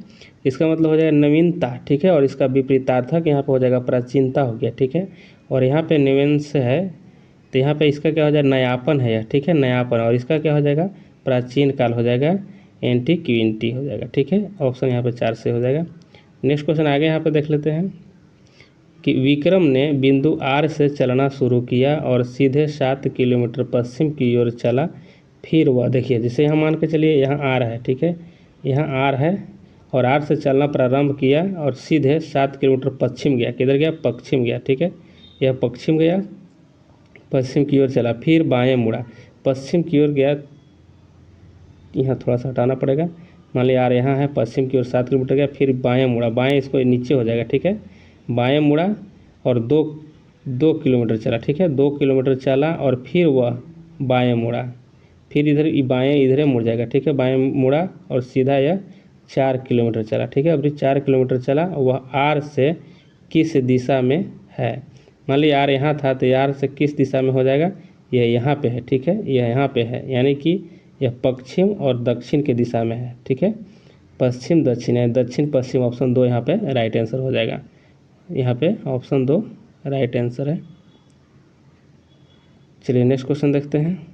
इसका मतलब हो जाएगा नवीनता, ठीक है। और इसका विपरीतार्थक यहाँ पे हो जाएगा प्राचीनता हो गया, ठीक है। और यहाँ पे नेवेंस है तो यहाँ पे इसका क्या हो जाएगा, नयापन है, ठीक है, नयापन। और इसका क्या हो जाएगा, प्राचीन काल हो जाएगा, एंटीक्विटी हो जाएगा, ठीक है। ऑप्शन यहाँ पे 4 से हो जाएगा। नेक्स्ट क्वेश्चन आगे यहाँ पे देख लेते हैं कि विक्रम ने बिंदु आर से चलना शुरू किया और सीधे 7 किलोमीटर पश्चिम की ओर चला। फिर वह देखिए, जैसे यहाँ मान के चलिए यहाँ आर है, ठीक है, यहाँ आर है और आर से चलना प्रारंभ किया और सीधे 7 किलोमीटर पश्चिम गया। किधर गया, पश्चिम गया, ठीक है। यह पश्चिम गया, पश्चिम की ओर चला, फिर बाएं मुड़ा, पश्चिम की ओर गया। यहाँ थोड़ा सा हटाना पड़ेगा, मान लिया यार यहाँ है, पश्चिम की ओर 7 किलोमीटर गया, फिर बाएं मुड़ा, बाएं इसको नीचे हो जाएगा, ठीक है। बाएं मुड़ा और 2 किलोमीटर चला, ठीक है, 2 किलोमीटर चला और फिर वह बाएं मुड़ा, फिर इधर बाएं इधर मुड़ जाएगा, ठीक है। बाएं मुड़ा और सीधा यह 4 किलोमीटर चला, ठीक है। अभी 4 किलोमीटर चला, वह आर से किस दिशा में है। मान लीजिए यार यहाँ था तो यार से किस दिशा में हो जाएगा, यह यहाँ पे है, ठीक है, यह यहाँ पे है, यानी कि यह पश्चिम और दक्षिण की दिशा में है, ठीक है। पश्चिम दक्षिण है, दक्षिण पश्चिम, ऑप्शन 2 यहाँ पे राइट आंसर हो जाएगा। यहाँ पे ऑप्शन 2 राइट आंसर है। चलिए नेक्स्ट क्वेश्चन देखते हैं।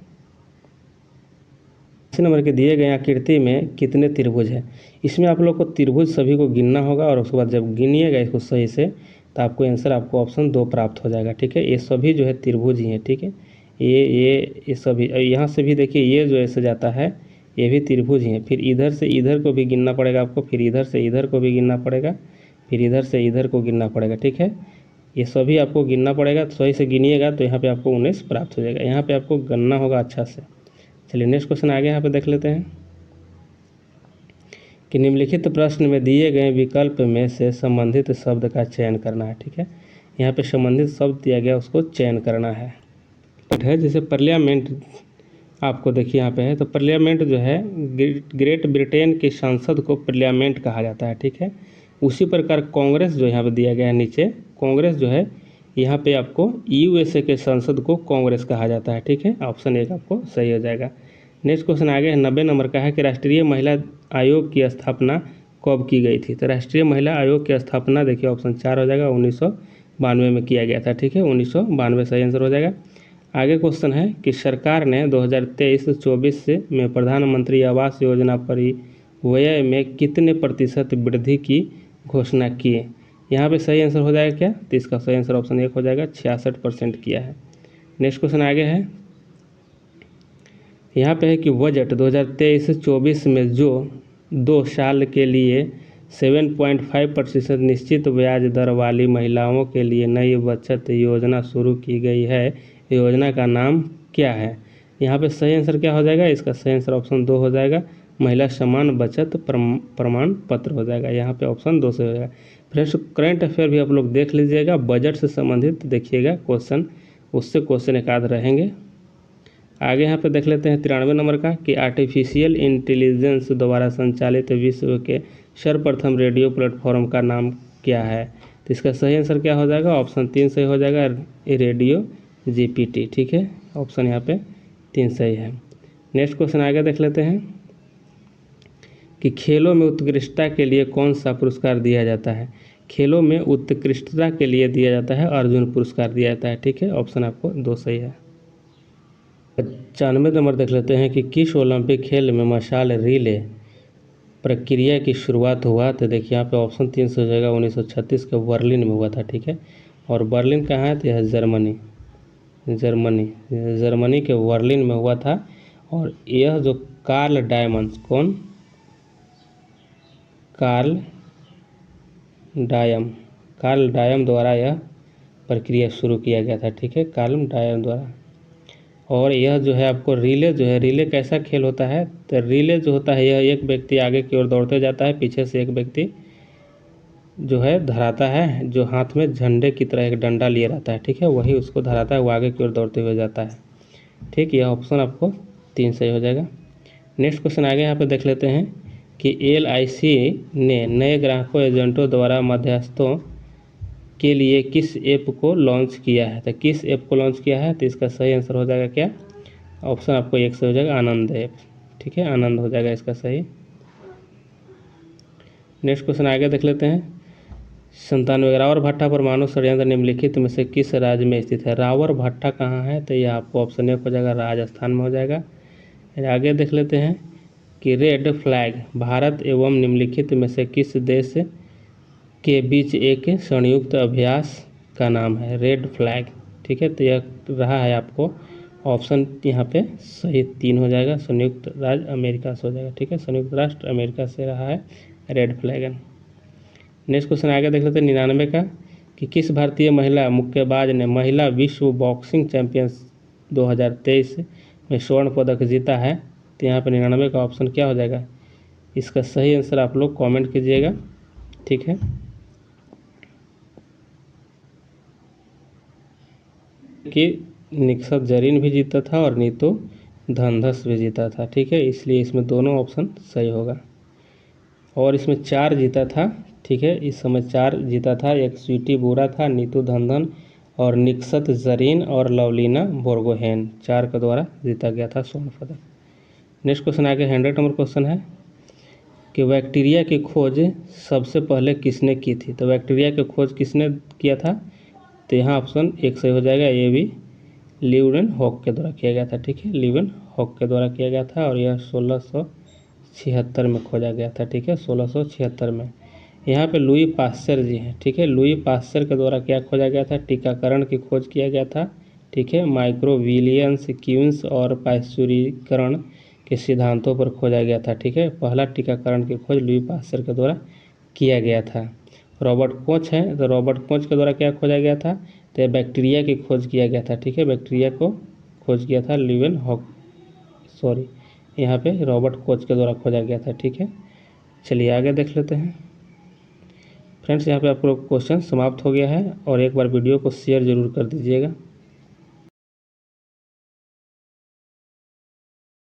80 नंबर के दिए गए आकृति में कितने त्रिभुज हैं। इसमें आप लोग को त्रिभुज सभी को गिनना होगा और उसके बाद जब गिनिएगा इसको सही से तो आपको आंसर आपको ऑप्शन 2 प्राप्त हो जाएगा, ठीक है। ये सभी जो है त्रिभुज ही हैं, ठीक है। ये सभी, यहाँ से भी देखिए ये जो ऐसे जाता है ये भी त्रिभुज ही है। फिर इधर से इधर को भी गिनना पड़ेगा आपको, फिर इधर से इधर को भी गिनना पड़ेगा, फिर इधर से इधर को गिनना पड़ेगा, ठीक है। ये सभी आपको गिनना पड़ेगा, तो सही से गिनिएगा तो यहाँ पे आपको 19 प्राप्त हो जाएगा। यहाँ पे आपको गणना होगा अच्छा से। चलिए नेक्स्ट क्वेश्चन आगे यहाँ पे देख लेते हैं कि निम्नलिखित प्रश्न में दिए गए विकल्प में से संबंधित शब्द का चयन करना है, ठीक है। यहाँ पे संबंधित शब्द दिया गया उसको चयन करना है। जैसे पार्लियामेंट आपको देखिए यहाँ पे है, तो पार्लियामेंट जो है ग्रेट ब्रिटेन की संसद को पार्लियामेंट कहा जाता है, ठीक है। उसी प्रकार कांग्रेस जो यहाँ पे दिया गया है नीचे, कांग्रेस जो है यहाँ पे आपको यूएसए के संसद को कांग्रेस कहा जाता है, ठीक है। ऑप्शन 1 आपको सही हो जाएगा। नेक्स्ट क्वेश्चन आगे है 90 नंबर का है कि राष्ट्रीय महिला आयोग की स्थापना कब की गई थी। तो राष्ट्रीय महिला आयोग की स्थापना देखिए ऑप्शन 4 हो जाएगा, 1992 में किया गया था, ठीक है। 1992 सही आंसर हो जाएगा। आगे क्वेश्चन है कि सरकार ने 2023-24 में प्रधानमंत्री आवास योजना परिव्यय में कितने प्रतिशत वृद्धि की घोषणा की। यहाँ पे सही आंसर हो जाएगा क्या, तो इसका सही आंसर ऑप्शन 1 हो जाएगा, 66% किया है। नेक्स्ट क्वेश्चन आगे है, यहाँ पे है कि बजट 2023-24 में जो 2 साल के लिए 7.5% निश्चित ब्याज दर वाली महिलाओं के लिए नई बचत योजना शुरू की गई है, योजना का नाम क्या है। यहाँ पे सही आंसर क्या हो जाएगा, इसका सही आंसर ऑप्शन 2 हो जाएगा, महिला समान बचत प्रमाण पत्र हो जाएगा। यहाँ पे ऑप्शन 2 से हो जाएगा। फ्रेंड्स करंट अफेयर भी आप लोग देख लीजिएगा, बजट से संबंधित देखिएगा क्वेश्चन, उससे क्वेश्चन एक आध रहेंगे। आगे यहाँ पे देख लेते हैं 93 नंबर का कि आर्टिफिशियल इंटेलिजेंस द्वारा संचालित विश्व के सर्वप्रथम रेडियो प्लेटफॉर्म का नाम क्या है। तो इसका सही आंसर क्या हो जाएगा, ऑप्शन 3 सही हो जाएगा, रेडियो GPT, ठीक है। ऑप्शन यहाँ पे 3 सही है। नेक्स्ट क्वेश्चन आगे देख लेते हैं कि खेलों में उत्कृष्टता के लिए कौन सा पुरस्कार दिया जाता है। खेलों में उत्कृष्टता के लिए दिया जाता है अर्जुन पुरस्कार दिया जाता है। ठीक है, ऑप्शन आपको 2 सही है। 95 नंबर देख लेते हैं कि किस ओलंपिक खेल में मशाल रिले प्रक्रिया की शुरुआत हुआ। तो देखिए यहाँ पे ऑप्शन 3 से हो जाएगा। 1936 के बर्लिन में हुआ था। ठीक है, और बर्लिन कहाँ है तो यह जर्मनी के बर्लिन में हुआ था। और यह जो कार्ल डायम द्वारा यह प्रक्रिया शुरू किया गया था। ठीक है, कार्ल डायम द्वारा। और यह जो है आपको रिले कैसा खेल होता है तो रिले जो होता है यह एक व्यक्ति आगे की ओर दौड़ते जाता है, पीछे से एक व्यक्ति जो है धराता है, जो हाथ में झंडे की तरह एक डंडा लिए रहता है। ठीक है, वही उसको धराता है, वो आगे की ओर दौड़ते हुए जाता है। ठीक, यह ऑप्शन आपको 3 सही हो जाएगा। नेक्स्ट क्वेश्चन आगे यहाँ पे देख लेते हैं कि LIC ने नए ग्राहकों एजेंटों द्वारा मध्यस्थों के लिए किस ऐप को लॉन्च किया है। तो किस ऐप को लॉन्च किया है तो इसका सही आंसर हो जाएगा क्या, ऑप्शन आपको 1 से हो जाएगा, आनंद ऐप। ठीक है, आनंद हो जाएगा इसका सही। नेक्स्ट क्वेश्चन आगे देख लेते हैं 97 रावर भट्टा परमाणु षड्यंत्र निम्नलिखित में से किस राज्य में स्थित है। रावर भट्टा कहाँ है तो यह आपको ऑप्शन 1 हो जाएगा, राजस्थान में हो जाएगा। आगे देख लेते हैं कि रेड फ्लैग भारत एवं निम्नलिखित में से किस देश के बीच एक संयुक्त अभ्यास का नाम है। Red flag. ठीक है, तो यह रहा है आपको ऑप्शन यहाँ पे सही 3 हो जाएगा, संयुक्त राज्य अमेरिका से हो जाएगा। ठीक है, संयुक्त राष्ट्र अमेरिका से रहा है रेड फ्लैग। नेक्स्ट क्वेश्चन आगे देख लेते हैं 99 का कि किस भारतीय महिला मुक्केबाज ने महिला विश्व बॉक्सिंग चैंपियंस 2023 में स्वर्ण पदक जीता है। तो यहाँ पे 99 का ऑप्शन क्या हो जाएगा, इसका सही आंसर आप लोग कमेंट कीजिएगा। ठीक है, कि निक्सत जरीन भी जीता था और नीतू धनधस भी जीता था। ठीक है, इसलिए इसमें दोनों ऑप्शन सही होगा। और इसमें 4 जीता था। ठीक है, इस समय 4 जीता था, एक स्वीटी बोरा था, नीतू धंधन और निक्सत जरीन और लवलीना बोर्गोहेन, 4 के द्वारा जीता गया था स्वर्ण पदक। नेक्स्ट क्वेश्चन आगे 100 नंबर क्वेश्चन है कि बैक्टीरिया की खोज सबसे पहले किसने की थी। तो बैक्टीरिया की खोज किसने किया था तो यहाँ ऑप्शन 1 सही हो जाएगा, ये भी लीeuwenhoek के द्वारा किया गया था। ठीक है, लीeuwenhoek के द्वारा किया गया था और यह 1676 में खोजा गया था। ठीक है, 1676 में। यहाँ पे लुई पास्चर जी हैं। ठीक है, लुई पास्चर के द्वारा क्या खोजा गया था, टीकाकरण की खोज किया गया था। ठीक है, माइक्रोविलियंस क्यूंस और पाश्चुरीकरण के सिद्धांतों पर खोजा गया था। ठीक है, पहला टीकाकरण की खोज लुई पास्चर के द्वारा किया गया था। रॉबर्ट कोच है, तो रॉबर्ट कोच के द्वारा क्या खोजा गया था तो बैक्टीरिया की खोज किया गया था। ठीक है, बैक्टीरिया को खोज किया था यहाँ पे रॉबर्ट कोच के द्वारा खोजा गया था। ठीक है, चलिए आगे देख लेते हैं। फ्रेंड्स, यहाँ पे आपको क्वेश्चन समाप्त हो गया है और एक बार वीडियो को शेयर ज़रूर कर दीजिएगा।